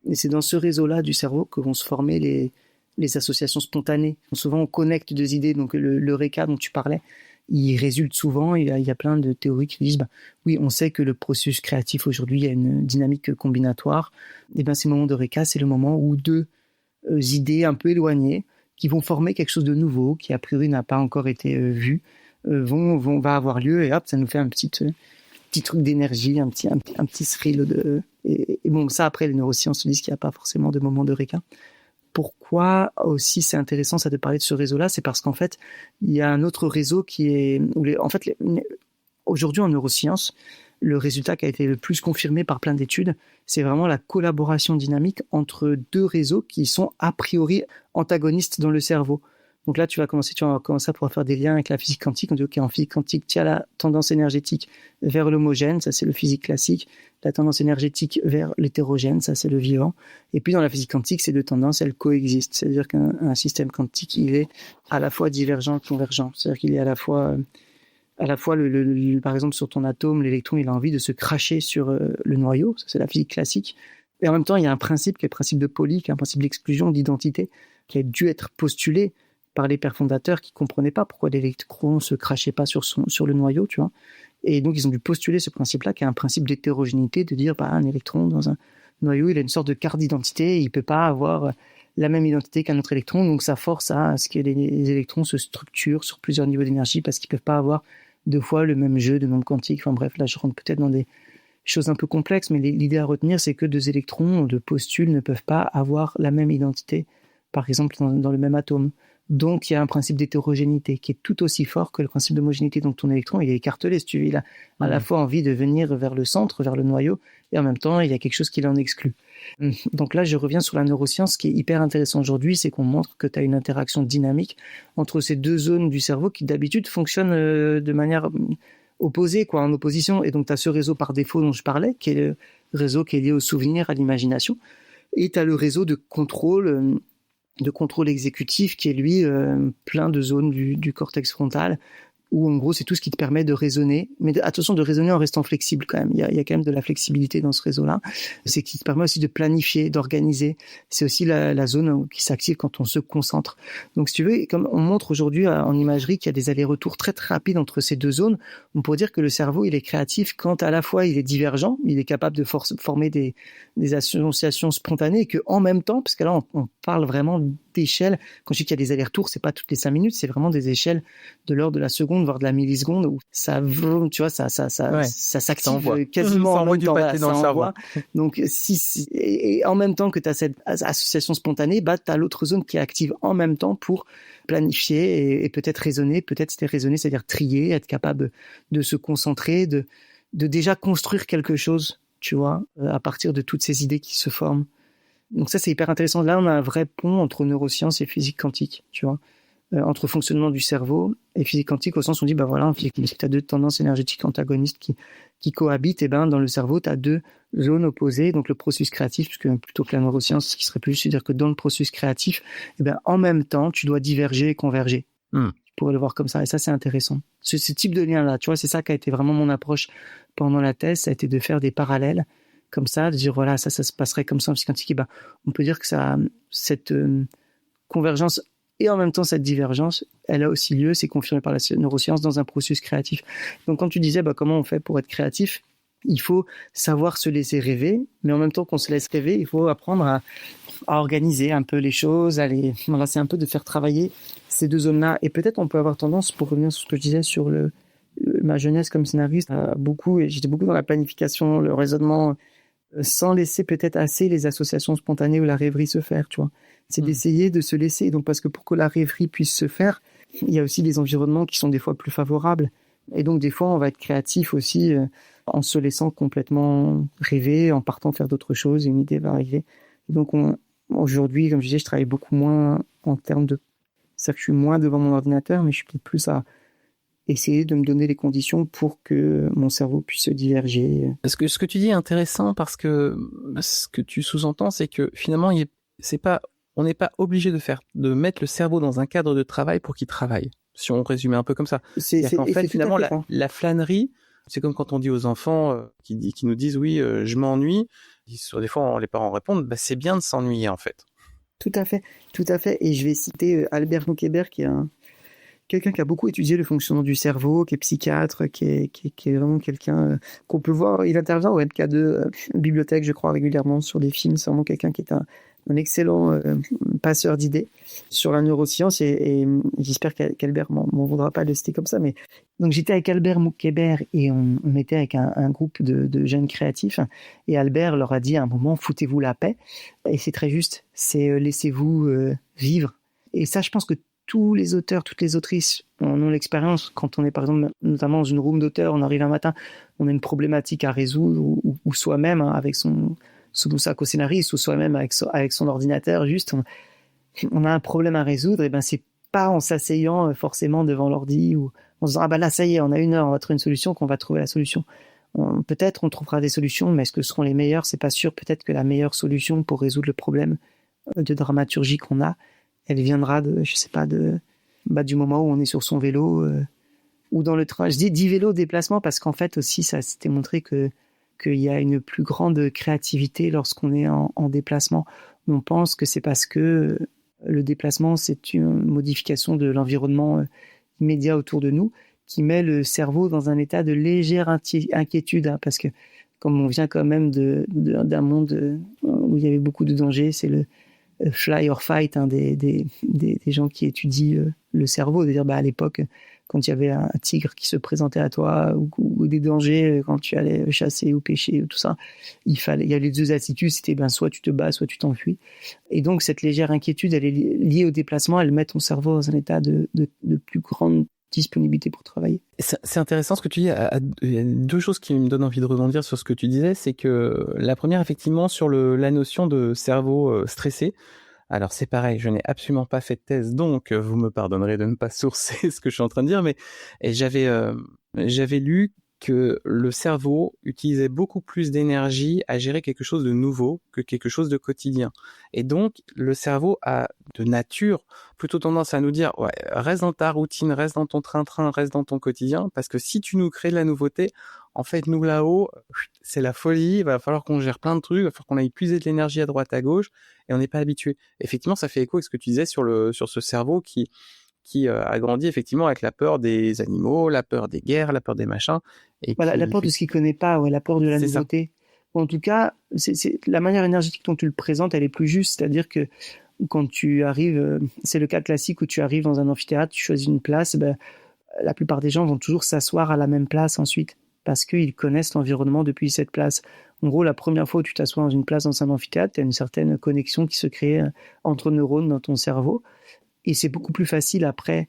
Et c'est dans ce réseau-là du cerveau que vont se former les associations spontanées. Souvent, on connecte deux idées. Donc, l'Eureka dont tu parlais, il résulte souvent. Il y a plein de théories qui disent oui, on sait que le processus créatif aujourd'hui, il y a une dynamique combinatoire. Et bien, ces moments d'Eureka, c'est le moment où deux idées un peu éloignées, qui vont former quelque chose de nouveau, qui a priori n'a pas encore été vu, va avoir lieu. Et hop, ça nous fait un petit truc d'énergie, un petit thrill et bon, ça après les neurosciences disent qu'il n'y a pas forcément de moment d'Eureka. Pourquoi aussi c'est intéressant ça de parler de ce réseau-là, c'est parce qu'en fait il y a un autre réseau qui est aujourd'hui en neurosciences, le résultat qui a été le plus confirmé par plein d'études, c'est vraiment la collaboration dynamique entre deux réseaux qui sont a priori antagonistes dans le cerveau. Donc là, tu vas commencer à pouvoir faire des liens avec la physique quantique. On dit, OK, en physique quantique, tu as la tendance énergétique vers l'homogène, ça c'est le physique classique. La tendance énergétique vers l'hétérogène, ça c'est le vivant. Et puis dans la physique quantique, ces deux tendances, elles coexistent. C'est-à-dire qu'un système quantique, il est à la fois divergent et convergent. C'est-à-dire qu'il est à la fois par exemple, sur ton atome, l'électron, il a envie de se cracher sur le noyau. Ça c'est la physique classique. Et en même temps, il y a un principe qui est le principe de Pauli, qui est un principe d'exclusion, d'identité, qui a dû être postulé par les pères fondateurs qui comprenaient pas pourquoi l'électron se crachait pas sur le noyau, tu vois. Et donc, ils ont dû postuler ce principe-là, qui est un principe d'hétérogénéité, de dire, un électron dans un noyau, il a une sorte de carte d'identité, il peut pas avoir la même identité qu'un autre électron, donc ça force à ce que les électrons se structurent sur plusieurs niveaux d'énergie parce qu'ils peuvent pas avoir deux fois le même jeu de nombres quantiques. Enfin bref, là, je rentre peut-être dans des choses un peu complexes, mais l'idée à retenir, c'est que deux électrons de postule ne peuvent pas avoir la même identité par exemple, dans le même atome. Donc, il y a un principe d'hétérogénéité qui est tout aussi fort que le principe d'homogénéité. Donc, ton électron, il est écartelé, si tu veux. Il a à la fois envie de venir vers le centre, vers le noyau, et en même temps, il y a quelque chose qui l'en exclut. Donc là, je reviens sur la neuroscience. Ce qui est hyper intéressant aujourd'hui, c'est qu'on montre que tu as une interaction dynamique entre ces deux zones du cerveau qui, d'habitude, fonctionnent de manière opposée, en opposition. Et donc, tu as ce réseau par défaut dont je parlais, qui est le réseau qui est lié au souvenir, à l'imagination. Et tu as le réseau de contrôle exécutif qui est lui plein de zones du cortex frontal où en gros c'est tout ce qui te permet de raisonner, mais attention de raisonner en restant flexible quand même. Il y a quand même de la flexibilité dans ce réseau-là. C'est qui te permet aussi de planifier, d'organiser. C'est aussi la zone qui s'active quand on se concentre. Donc si tu veux, comme on montre aujourd'hui en imagerie qu'il y a des allers-retours très très rapides entre ces deux zones, on pourrait dire que le cerveau il est créatif quand à la fois il est divergent, il est capable de former des associations spontanées et que en même temps, parce que là on parle vraiment d'échelle. Quand je dis qu'il y a des allers-retours, c'est pas toutes les 5 minutes, c'est vraiment des échelles de l'ordre de la seconde, voire de la milliseconde, où ça, tu vois, ça s'active quasiment en même temps. Ça envoie. Donc, et en même temps que tu as cette association spontanée, tu as l'autre zone qui est active en même temps pour planifier et peut-être raisonner. Peut-être c'était raisonner, c'est-à-dire trier, être capable de se concentrer, de déjà construire quelque chose, tu vois, à partir de toutes ces idées qui se forment. Donc ça, c'est hyper intéressant. Là, on a un vrai pont entre neurosciences et physique quantique, tu vois, entre fonctionnement du cerveau et physique quantique, au sens où on dit, en physique quantique, tu as deux tendances énergétiques antagonistes qui cohabitent, et dans le cerveau, tu as deux zones opposées, donc le processus créatif, puisque plutôt que la neuroscience, ce qui serait plus juste, c'est-à-dire que dans le processus créatif, en même temps, tu dois diverger et converger. Tu pourrais le voir comme ça, et ça, c'est intéressant. Ce type de lien-là, tu vois, c'est ça qui a été vraiment mon approche pendant la thèse, ça a été de faire des parallèles comme ça, de dire voilà, ça se passerait comme ça en physique quantique. On peut dire que cette convergence et en même temps cette divergence, elle a aussi lieu, c'est confirmé par la neuroscience dans un processus créatif. Donc quand tu disais comment on fait pour être créatif, il faut savoir se laisser rêver, mais en même temps qu'on se laisse rêver, il faut apprendre à organiser un peu les choses, voilà, c'est un peu de faire travailler ces deux zones-là. Et peut-être on peut avoir tendance, pour revenir sur ce que je disais sur ma jeunesse comme scénariste, j'étais beaucoup dans la planification, le raisonnement, sans laisser peut-être assez les associations spontanées ou la rêverie se faire, tu vois. C'est d'essayer de se laisser. Donc, parce que pour que la rêverie puisse se faire, il y a aussi des environnements qui sont des fois plus favorables. Et donc, des fois, on va être créatif aussi en se laissant complètement rêver, en partant faire d'autres choses, et une idée va arriver. Et donc, aujourd'hui, comme je disais, je travaille beaucoup moins en termes de... C'est-à-dire que je suis moins devant mon ordinateur, mais je suis peut-être plus à essayer de me donner les conditions pour que mon cerveau puisse se diverger. Ce que tu dis est intéressant parce que ce que tu sous-entends, c'est que finalement, on n'est pas obligé de mettre le cerveau dans un cadre de travail pour qu'il travaille. Si on résumait un peu comme ça. En fait, finalement, la flânerie, c'est comme quand on dit aux enfants qui nous disent oui, je m'ennuie. Des fois, les parents répondent, c'est bien de s'ennuyer en fait. Tout à fait. Et je vais citer Albert Moukébert, qui est quelqu'un qui a beaucoup étudié le fonctionnement du cerveau, qui est psychiatre, qui est vraiment quelqu'un qu'on peut voir. Il intervient au MK2 bibliothèque, je crois, régulièrement sur des films. C'est vraiment quelqu'un qui est un excellent passeur d'idées sur la neuroscience et j'espère qu'Albert m'en voudra pas de le citer comme ça. Mais donc j'étais avec Albert Moukébert et on était avec un groupe de jeunes créatifs et Albert leur a dit à un moment, foutez-vous la paix. Et c'est très juste, c'est laissez-vous vivre. Et ça, je pense que tous les auteurs, toutes les autrices en ont l'expérience. Quand on est, par exemple, notamment dans une room d'auteurs, on arrive un matin, on a une problématique à résoudre, ou soi-même, avec sa co-scénariste, ou soi-même avec son ordinateur, juste, on a un problème à résoudre, et c'est pas en s'asseyant forcément devant l'ordi, ou en se disant, là, ça y est, on a 1 heure, on va trouver une solution, qu'on va trouver la solution. Peut-être on trouvera des solutions, mais est-ce que ce seront les meilleures? C'est pas sûr. Peut-être que la meilleure solution pour résoudre le problème de dramaturgie qu'on a, elle viendra du moment où on est sur son vélo ou dans le train. Je dis vélo déplacement parce qu'en fait aussi ça s'était montré qu'il y a une plus grande créativité lorsqu'on est en déplacement. On pense que c'est parce que le déplacement c'est une modification de l'environnement immédiat autour de nous qui met le cerveau dans un état de légère inquiétude, parce que comme on vient quand même d'un monde où il y avait beaucoup de dangers, c'est le fly or fight des gens qui étudient le cerveau, de dire à l'époque quand il y avait un tigre qui se présentait à toi ou des dangers quand tu allais chasser ou pêcher ou tout ça, il y a les deux attitudes, c'était soit tu te bats, soit tu t'enfuis. Et donc cette légère inquiétude, elle est liée au déplacement, elle met ton cerveau dans un état de plus grande disponibilité pour travailler. C'est intéressant ce que tu dis. Il y a deux choses qui me donnent envie de rebondir sur ce que tu disais. C'est que la première, effectivement, sur la notion de cerveau stressé. Alors c'est pareil, je n'ai absolument pas fait de thèse, donc vous me pardonnerez de ne pas sourcer ce que je suis en train de dire, mais j'avais lu que le cerveau utilisait beaucoup plus d'énergie à gérer quelque chose de nouveau que quelque chose de quotidien. Et donc, le cerveau a de nature plutôt tendance à nous dire « Ouais, reste dans ta routine, reste dans ton train-train, reste dans ton quotidien, parce que si tu nous crées de la nouveauté, en fait, nous là-haut, c'est la folie, il va falloir qu'on gère plein de trucs, il va falloir qu'on aille puiser de l'énergie à droite, à gauche, et on n'est pas habitué. » Effectivement, ça fait écho avec ce que tu disais sur ce cerveau qui a grandi effectivement avec la peur des animaux, la peur des guerres, la peur des machins. Et voilà, la peur de ce qu'il connaît pas, la peur de la nouveauté. En tout cas, c'est la manière énergétique dont tu le présentes, elle est plus juste. C'est-à-dire que quand tu arrives, c'est le cas classique où tu arrives dans un amphithéâtre, tu choisis une place, la plupart des gens vont toujours s'asseoir à la même place ensuite, parce qu'ils connaissent l'environnement depuis cette place. En gros, la première fois où tu t'assois dans une place dans un amphithéâtre, tu as une certaine connexion qui se crée entre neurones dans ton cerveau. Et c'est beaucoup plus facile après,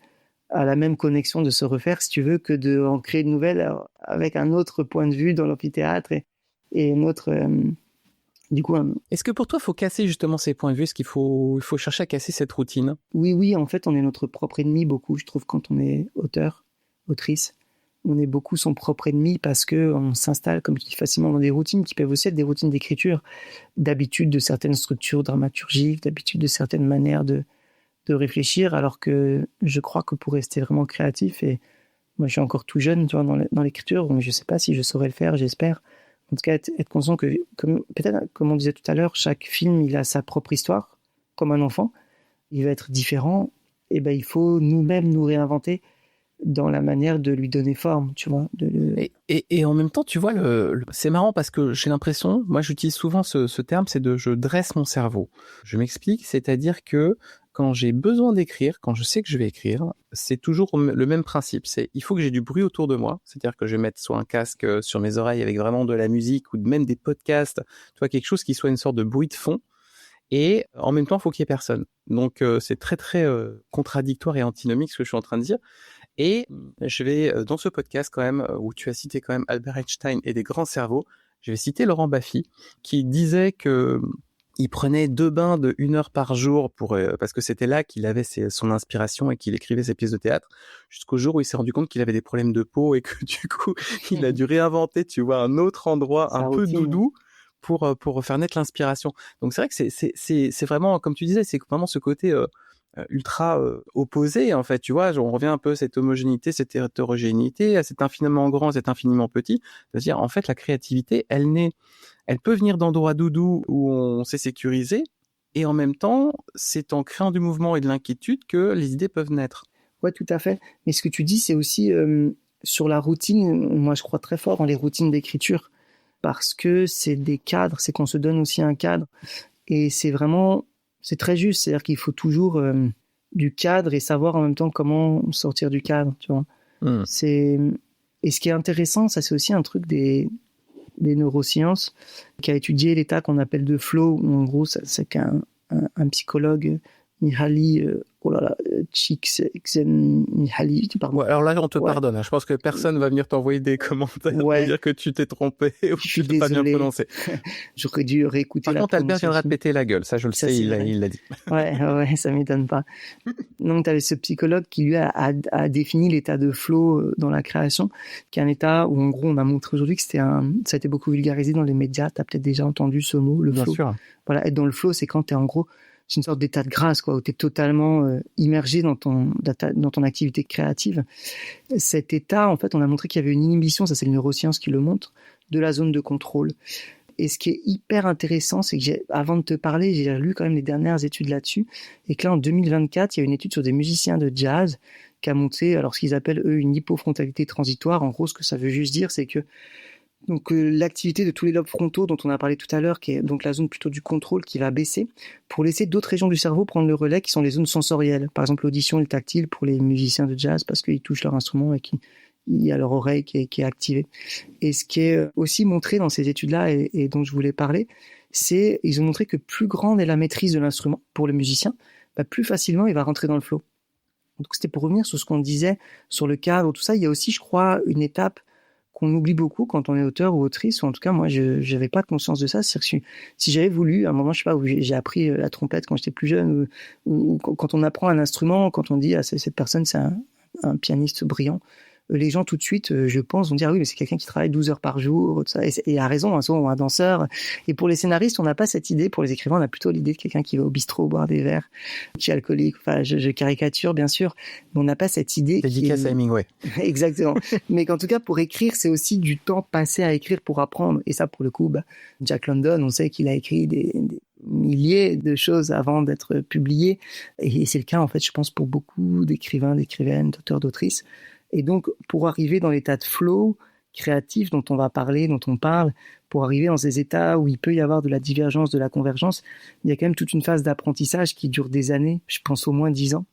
à la même connexion, de se refaire, si tu veux, que d'en créer de nouvelles avec un autre point de vue dans l'amphithéâtre et une autre... Est-ce que pour toi, il faut casser justement ces points de vue? Est-ce qu'il faut chercher à casser cette routine? Oui, en fait, on est notre propre ennemi beaucoup, je trouve, quand on est auteur, autrice. On est beaucoup son propre ennemi parce qu'on s'installe, comme je dis, facilement dans des routines qui peuvent aussi être des routines d'écriture, d'habitude de certaines structures dramaturgiques, d'habitude de certaines manières de réfléchir, alors que je crois que pour rester vraiment créatif, et moi je suis encore tout jeune, tu vois, dans l'écriture, donc je sais pas si je saurais le faire, j'espère. En tout cas, être conscient que, peut-être comme on disait tout à l'heure, chaque film il a sa propre histoire, comme un enfant, il va être différent, et il faut nous-mêmes nous réinventer dans la manière de lui donner forme, tu vois. Et en même temps, tu vois, c'est marrant parce que j'ai l'impression, moi j'utilise souvent ce terme, c'est je dresse mon cerveau. Je m'explique, c'est-à-dire que quand j'ai besoin d'écrire, quand je sais que je vais écrire, c'est toujours le même principe. Il faut que j'ai du bruit autour de moi, c'est-à-dire que je vais mettre soit un casque sur mes oreilles avec vraiment de la musique ou même des podcasts, tu vois, quelque chose qui soit une sorte de bruit de fond. Et en même temps, il faut qu'il y ait personne. Donc c'est très très contradictoire et antinomique ce que je suis en train de dire. Et je vais, dans ce podcast quand même, où tu as cité quand même Albert Einstein et des grands cerveaux, je vais citer Laurent Baffy, qui disait que il prenait 2 bains de 1 heure par jour parce que c'était là qu'il avait son inspiration et qu'il écrivait ses pièces de théâtre, jusqu'au jour où il s'est rendu compte qu'il avait des problèmes de peau et que du coup, il a dû réinventer, tu vois, un autre endroit un peu doudou pour faire naître l'inspiration. Donc c'est vrai que c'est vraiment, comme tu disais, c'est vraiment ce côté ultra opposé, en fait, tu vois, on revient un peu à cette homogénéité, cette hétérogénéité, à cet infiniment grand, cet infiniment petit, c'est-à-dire, en fait, la créativité, elle peut venir d'endroits doudous où on s'est sécurisé, et en même temps, c'est en créant du mouvement et de l'inquiétude que les idées peuvent naître. Ouais, tout à fait. Mais ce que tu dis, c'est aussi sur la routine. Moi, je crois très fort en les routines d'écriture, parce que c'est des cadres, c'est qu'on se donne aussi un cadre, et c'est très juste, c'est-à-dire qu'il faut toujours du cadre et savoir en même temps comment sortir du cadre, tu vois. Et ce qui est intéressant, ça c'est aussi un truc des neurosciences qui a étudié l'état qu'on appelle de flow, où en gros c'est qu'un psychologue, Mihaly Csikszentmihalyi, pardon. Ouais, alors là, on te pardonne. Je pense que personne va venir t'envoyer des commentaires pour dire que tu t'es trompé ou que tu t'es pas bien prononcé. J'aurais dû réécouter la prononciation. Par contre, Albert viendra te péter la gueule. Ça, je le sais, il l'a dit. Ouais, ça m'étonne pas. Donc, tu avais ce psychologue qui, lui, a défini l'état de flow dans la création, qui est un état où, en gros, on a montré aujourd'hui que ça a été beaucoup vulgarisé dans les médias. Tu as peut-être déjà entendu ce mot, le flow. Bien sûr. Voilà, être dans le flow, c'est quand tu es en gros... C'est une sorte d'état de grâce, quoi, où tu es totalement immergé dans ton activité créative. Cet état, en fait, on a montré qu'il y avait une inhibition, ça c'est les neurosciences qui le montrent, de la zone de contrôle. Et ce qui est hyper intéressant, c'est que avant de te parler, j'ai lu quand même les dernières études là-dessus, et que là, en 2024, il y a une étude sur des musiciens de jazz qui a montré, alors ce qu'ils appellent, eux, une hypofrontalité transitoire. En gros, ce que ça veut juste dire, c'est que Donc l'activité de tous les lobes frontaux dont on a parlé tout à l'heure, qui est donc la zone plutôt du contrôle, qui va baisser pour laisser d'autres régions du cerveau prendre le relais, qui sont les zones sensorielles. Par exemple l'audition et le tactile pour les musiciens de jazz, parce qu'ils touchent leur instrument et qu'il y a leur oreille qui est activée. Et ce qui est aussi montré dans ces études-là et dont je voulais parler, c'est ils ont montré que plus grande est la maîtrise de l'instrument pour le musicien, plus facilement il va rentrer dans le flow. Donc c'était pour revenir sur ce qu'on disait sur le cadre, tout ça. Il y a aussi, je crois, une étape qu'on oublie beaucoup quand on est auteur ou autrice, ou en tout cas moi je n'avais pas conscience de ça. C'est-à-dire que si j'avais voulu, à un moment je sais pas où j'ai appris la trompette quand j'étais plus jeune, ou quand on apprend un instrument, quand on dit cette personne c'est un pianiste brillant, les gens tout de suite, je pense, vont dire oui mais c'est quelqu'un qui travaille 12 heures par jour, tout ça, et à raison, ou un danseur. Et pour les scénaristes on n'a pas cette idée, pour les écrivains on a plutôt l'idée de quelqu'un qui va au bistrot boire des verres, qui est alcoolique. Enfin je caricature bien sûr, mais on n'a pas cette idée. Dédicace à Hemingway. Exactement. Mais qu'en tout cas pour écrire c'est aussi du temps passé à écrire pour apprendre, et ça pour le coup Jack London, on sait qu'il a écrit des milliers de choses avant d'être publié, et c'est le cas en fait je pense pour beaucoup d'écrivains, d'écrivaines, d'auteurs, d'autrices. Et donc, pour arriver dans l'état de flow créatif dont on va parler, dont on parle, pour arriver dans ces états où il peut y avoir de la divergence, de la convergence, il y a quand même toute une phase d'apprentissage qui dure des années, je pense au moins 10 ans,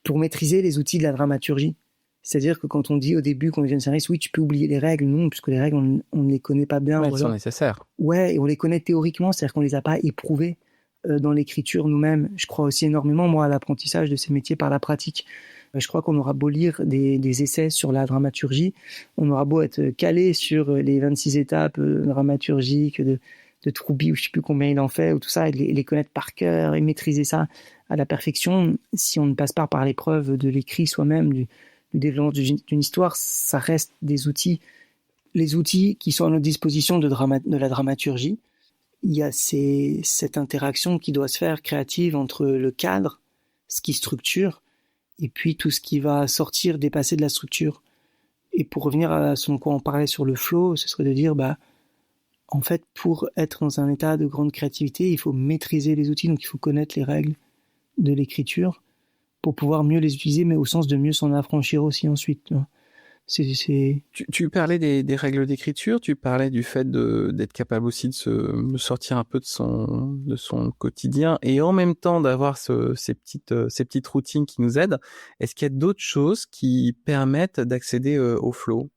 pour maîtriser les outils de la dramaturgie. C'est-à-dire que quand on dit au début, quand on devient scénariste, oui, tu peux oublier les règles, non, puisque les règles, on ne les connaît pas bien. Ouais, elles sont nécessaires. Ouais, et on les connaît théoriquement, c'est-à-dire qu'on ne les a pas éprouvées dans l'écriture nous-mêmes. Je crois aussi énormément, moi, à l'apprentissage de ces métiers par la pratique. Je crois qu'on aura beau lire des essais sur la dramaturgie, on aura beau être calé sur les 26 étapes dramaturgiques de Troubi, ou je ne sais plus combien il en fait, ou tout ça, et les connaître par cœur et maîtriser ça à la perfection. Si on ne passe pas par l'épreuve de l'écrit soi-même, du développement d'une histoire, ça reste des outils. Les outils qui sont à notre disposition de la dramaturgie, il y a cette interaction qui doit se faire créative entre le cadre, ce qui structure, et puis tout ce qui va sortir, dépasser de la structure. Et pour revenir à ce qu'on parlait sur le flow, ce serait de dire, en fait, pour être dans un état de grande créativité, il faut maîtriser les outils, donc il faut connaître les règles de l'écriture pour pouvoir mieux les utiliser, mais au sens de mieux s'en affranchir aussi ensuite. Tu parlais des règles d'écriture, tu parlais du fait d'être capable aussi de se sortir un peu de son quotidien, et en même temps d'avoir ces petites routines qui nous aident. Est-ce qu'il y a d'autres choses qui permettent d'accéder au flow?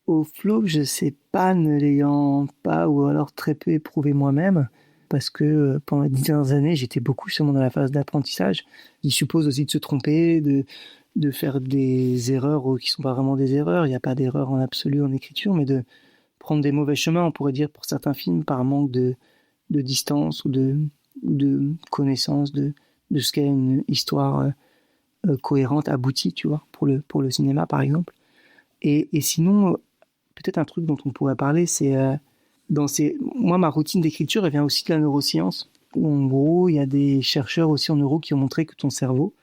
Au flow, je sais pas, ne l'ayant pas ou alors très peu éprouvé moi-même, parce que pendant les 10 dernières années, j'étais beaucoup justement dans la phase d'apprentissage. Il suppose aussi de se tromper, de faire des erreurs qui sont pas vraiment des erreurs. Il n'y a pas d'erreur en absolu en écriture, mais de prendre des mauvais chemins, on pourrait dire pour certains films, par manque de distance ou de connaissance de ce qu'est une histoire cohérente, aboutie, tu vois, pour le cinéma par exemple. Et sinon, peut-être un truc dont on pourrait parler, c'est moi ma routine d'écriture, elle vient aussi de la neuroscience, où en gros il y a des chercheurs aussi en neuro qui ont montré que ton cerveau,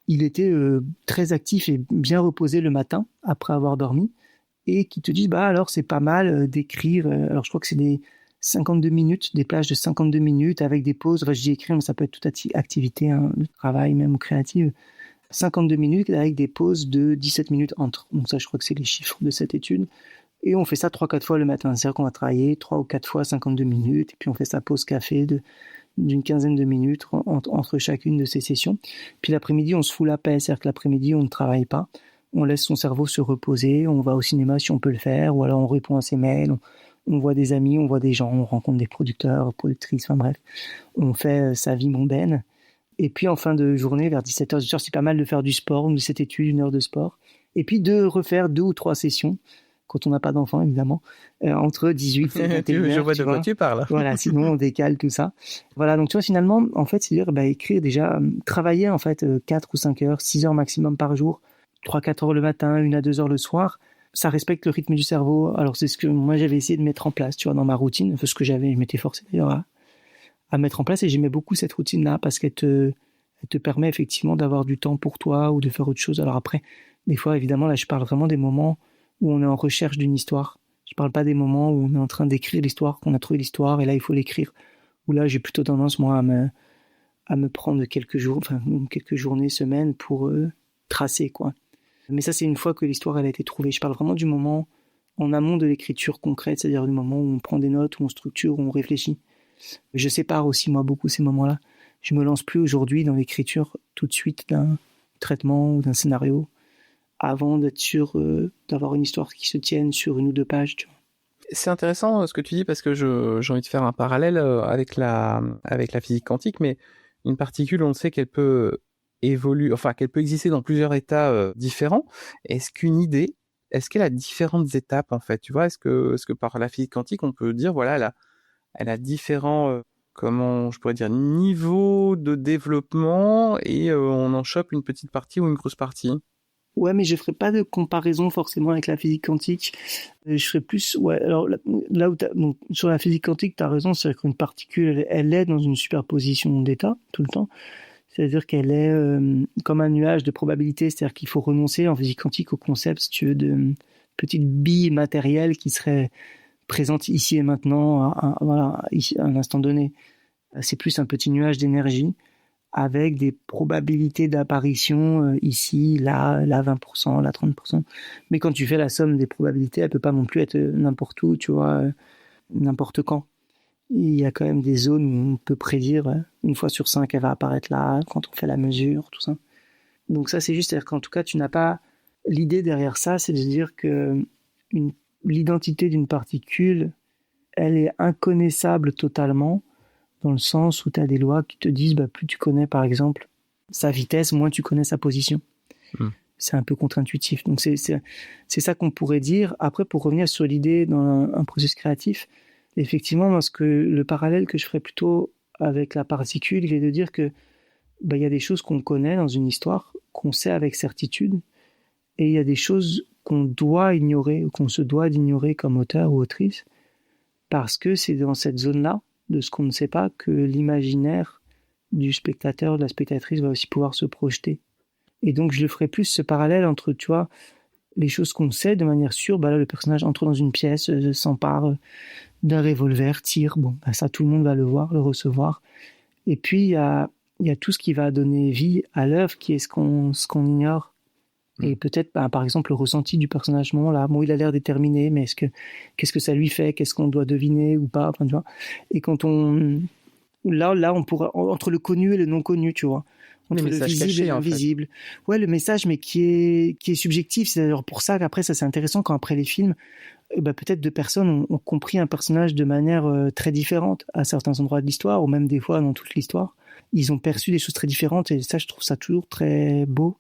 il était très actif et bien reposé le matin après avoir dormi, et qui te disent alors c'est pas mal d'écrire, alors je crois que c'est des 52 minutes, des plages de 52 minutes avec des pauses, enfin je dis écrire mais ça peut être toute activité de travail même ou créative, 52 minutes avec des pauses de 17 minutes entre. Donc ça je crois que c'est les chiffres de cette étude, et on fait ça 3-4 fois le matin, c'est-à-dire qu'on va travailler 3 ou 4 fois 52 minutes, et puis on fait sa pause café d'une quinzaine de minutes entre chacune de ces sessions. Puis l'après-midi, on se fout la paix, c'est-à-dire que l'après-midi, on ne travaille pas, on laisse son cerveau se reposer, on va au cinéma si on peut le faire, ou alors on répond à ses mails, on voit des amis, on voit des gens, on rencontre des producteurs, productrices, enfin bref, on fait sa vie mondaine. Et puis en fin de journée, vers 17h, 18h, c'est pas mal de faire du sport, de cette étude, 1 heure de sport, et puis de refaire 2 ou 3 sessions, quand on n'a pas d'enfant évidemment, entre 18 et 21 heures. Je vois de quoi tu parles. Voilà, sinon on décale tout ça. Voilà, donc tu vois, finalement, en fait, c'est dire écrire déjà, travailler en fait 4 ou 5 heures, 6 heures maximum par jour, 3-4 heures le matin, 1 à 2 heures le soir, ça respecte le rythme du cerveau. Alors c'est ce que moi j'avais essayé de mettre en place, tu vois, dans ma routine, enfin, ce que je m'étais forcé d'ailleurs à mettre en place, et j'aimais beaucoup cette routine-là parce qu'elle te permet effectivement d'avoir du temps pour toi ou de faire autre chose. Alors après, des fois, évidemment, là je parle vraiment des moments où on est en recherche d'une histoire. Je parle pas des moments où on est en train d'écrire l'histoire, qu'on a trouvé l'histoire et là il faut l'écrire. Où là j'ai plutôt tendance moi à me prendre quelques jours, enfin quelques journées, semaines pour tracer quoi. Mais ça c'est une fois que l'histoire elle a été trouvée. Je parle vraiment du moment en amont de l'écriture concrète, c'est-à-dire du moment où on prend des notes, où on structure, où on réfléchit. Je sépare aussi, moi, beaucoup ces moments-là. Je me lance plus aujourd'hui dans l'écriture tout de suite d'un traitement ou d'un scénario avant d'être sûr d'avoir une histoire qui se tienne sur 1 ou 2 pages, tu vois. C'est intéressant ce que tu dis parce que j'ai envie de faire un parallèle avec la physique quantique, mais une particule, on le sait qu'elle peut évoluer, enfin qu'elle peut exister dans plusieurs états différents. Est-ce qu'elle a différentes étapes en fait, tu vois? Est-ce que par la physique quantique, on peut dire voilà, elle a différents comment je pourrais dire niveaux de développement et on en chope une petite partie ou une grosse partie? Ouais, mais je ferai pas de comparaison forcément avec la physique quantique. Je ferai plus, ouais, alors là où donc, sur la physique quantique, t'as raison, c'est-à-dire qu'une particule, elle est dans une superposition d'états tout le temps. C'est-à-dire qu'elle est comme un nuage de probabilité, c'est-à-dire qu'il faut renoncer en physique quantique au concept, si tu veux, de petite bille matérielle qui serait présente ici et maintenant, voilà, ici, à un instant donné. C'est plus un petit nuage d'énergie avec des probabilités d'apparition ici, là 20%, là 30%. Mais quand tu fais la somme des probabilités, elle peut pas non plus être n'importe où, tu vois, n'importe quand. Il y a quand même des zones où on peut prédire 1 fois sur 5 elle va apparaître là, quand on fait la mesure, tout ça. Donc ça c'est juste, c'est-à-dire qu'en tout cas tu n'as pas... L'idée derrière ça, c'est de dire que l'identité d'une particule, elle est inconnaissable totalement, dans le sens où tu as des lois qui te disent plus tu connais par exemple sa vitesse, moins tu connais sa position. C'est un peu contre-intuitif. Donc c'est ça qu'on pourrait dire. Après, pour revenir sur l'idée dans un processus créatif, effectivement, parce que le parallèle que je ferais plutôt avec la particule, il est de dire que il y a des choses qu'on connaît dans une histoire, qu'on sait avec certitude, et il y a des choses qu'on doit ignorer, ou qu'on se doit d'ignorer comme auteur ou autrice, parce que c'est dans cette zone-là, de ce qu'on ne sait pas, que l'imaginaire du spectateur, de la spectatrice va aussi pouvoir se projeter. Et donc je le ferai plus ce parallèle entre, tu vois, les choses qu'on sait de manière sûre, là le personnage entre dans une pièce, s'empare d'un revolver, tire, ça tout le monde va le voir, le recevoir. Et puis il y a tout ce qui va donner vie à l'œuvre, qui est ce qu'on ignore. Et peut-être, par exemple, le ressenti du personnage à ce moment-là. Il a l'air déterminé, mais qu'est-ce que ça lui fait? Qu'est-ce qu'on doit deviner ou pas? Enfin, tu vois. Et quand là, on pourra, entre le connu et le non connu, tu vois. Entre le visible et l'invisible. Ouais, le message, mais qui est subjectif. C'est d'ailleurs pour ça qu'après, ça c'est intéressant quand après les films, peut-être 2 personnes ont compris un personnage de manière très différente à certains endroits de l'histoire, ou même des fois dans toute l'histoire. Ils ont perçu des choses très différentes, et ça, je trouve ça toujours très beau.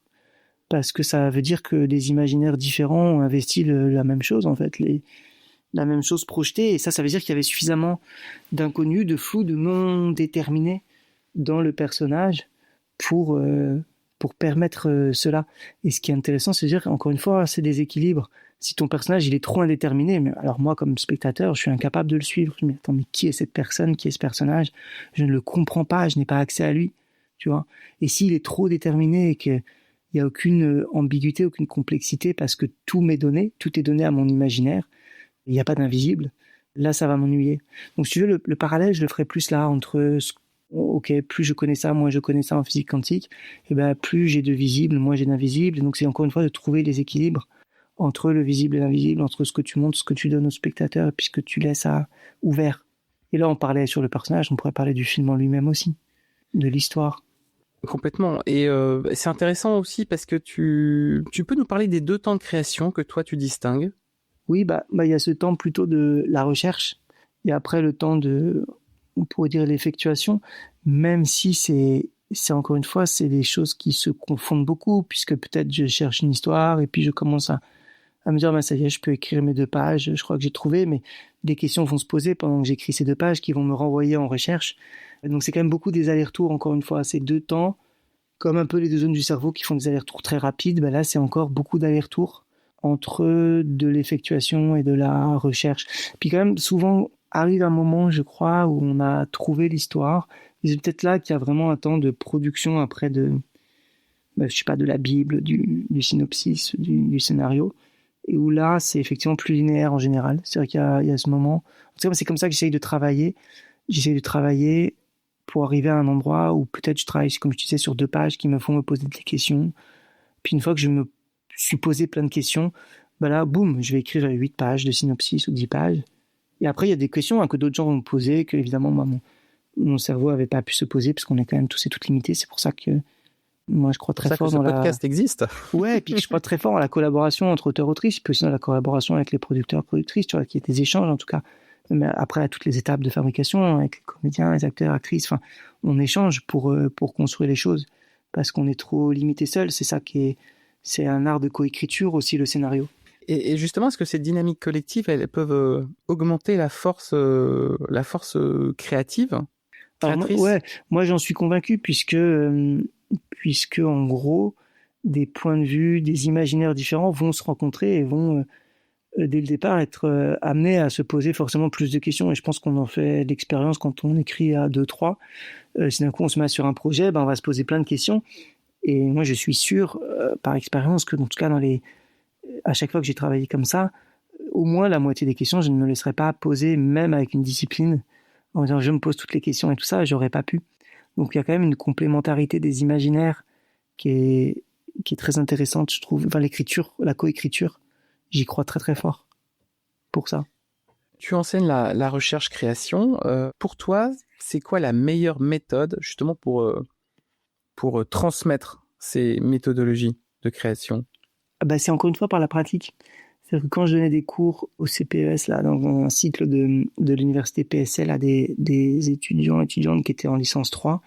Parce que ça veut dire que les imaginaires différents ont investi la même chose, en fait, la même chose projetée. Et ça veut dire qu'il y avait suffisamment d'inconnus, de flou, de non déterminés dans le personnage pour permettre cela. Et ce qui est intéressant, c'est de dire qu'encore une fois, c'est des équilibres. Si ton personnage il est trop indéterminé, mais alors moi, comme spectateur, je suis incapable de le suivre. Je me dis, attends, mais qui est cette personne? Qui est ce personnage? Je ne le comprends pas, je n'ai pas accès à lui, tu vois. Et s'il est trop déterminé et que il n'y a aucune ambiguïté, aucune complexité, parce que tout m'est donné, tout est donné à mon imaginaire, il n'y a pas d'invisible, là ça va m'ennuyer. Donc si tu veux, le parallèle, je le ferai plus là, entre, plus je connais ça, moins je connais ça en physique quantique, et plus j'ai de visible, moins j'ai d'invisible, donc c'est encore une fois de trouver les équilibres entre le visible et l'invisible, entre ce que tu montres, ce que tu donnes au spectateur, et puis ce que tu laisses ouvert. Et là on parlait sur le personnage, on pourrait parler du film en lui-même aussi, de l'histoire. Complètement. Et c'est intéressant aussi parce que tu peux nous parler des 2 temps de création que toi tu distingues? Oui, il y a ce temps plutôt de la recherche, et après le temps de, on pourrait dire, l'effectuation, même si c'est encore une fois, c'est des choses qui se confondent beaucoup, puisque peut-être je cherche une histoire et puis je commence à me dire, ça y est, je peux écrire mes 2 pages, je crois que j'ai trouvé, mais des questions vont se poser pendant que j'écris ces 2 pages qui vont me renvoyer en recherche. Donc c'est quand même beaucoup des allers-retours, encore une fois, ces 2 temps, comme un peu les 2 zones du cerveau qui font des allers-retours très rapides, là c'est encore beaucoup d'allers-retours entre de l'effectuation et de la recherche. Puis quand même, souvent arrive un moment, je crois, où on a trouvé l'histoire, et c'est peut-être là qu'il y a vraiment un temps de production après de la Bible, du synopsis, du scénario, et où là c'est effectivement plus linéaire en général. C'est-à-dire qu'il y a ce moment, en tout cas c'est comme ça que j'essaye de travailler pour arriver à un endroit où peut-être je travaille, comme je disais, sur 2 pages qui me font me poser des questions. Puis une fois que je me suis posé plein de questions, bah là, boum, je vais écrire 8 pages de synopsis ou 10 pages. Et après, il y a des questions que d'autres gens vont me poser, que évidemment, moi, mon cerveau n'avait pas pu se poser, parce qu'on est quand même tous et toutes limités. C'est pour ça que moi, je crois très fort dans ce podcast existe. Ouais, et puis je crois très fort à la collaboration entre auteurs-autrices, puis aussi dans la collaboration avec les producteurs-productrices, tu vois, qu'il y ait des échanges, en tout cas. Mais après, à toutes les étapes de fabrication, avec les comédiens, les acteurs, actrices, enfin, on échange pour construire les choses, parce qu'on est trop limité seul. C'est ça c'est un art de coécriture aussi, le scénario. Et justement, est-ce que ces dynamiques collectives, elles peuvent augmenter la force créative, créatrice ? Moi j'en suis convaincu, puisque en gros, des points de vue, des imaginaires différents vont se rencontrer et vont dès le départ être amenés à se poser forcément plus de questions. Et je pense qu'on en fait l'expérience quand on écrit à 2-3. Si d'un coup on se met sur un projet, on va se poser plein de questions. Et moi je suis sûr, par expérience, que en tout cas à chaque fois que j'ai travaillé comme ça, au moins la moitié des questions, je ne me laisserais pas poser, même avec une discipline, en disant je me pose toutes les questions et tout ça, j'aurais pas pu. Donc il y a quand même une complémentarité des imaginaires qui est très intéressante, je trouve. Enfin, l'écriture, la coécriture, j'y crois très très fort pour ça. Tu enseignes la recherche-création. Pour toi, c'est quoi la meilleure méthode justement pour transmettre ces méthodologies de création ? C'est encore une fois par la pratique. C'est-à-dire que quand je donnais des cours au CPES, là, dans un cycle de l'université PSL à des étudiantes qui étaient en licence 3,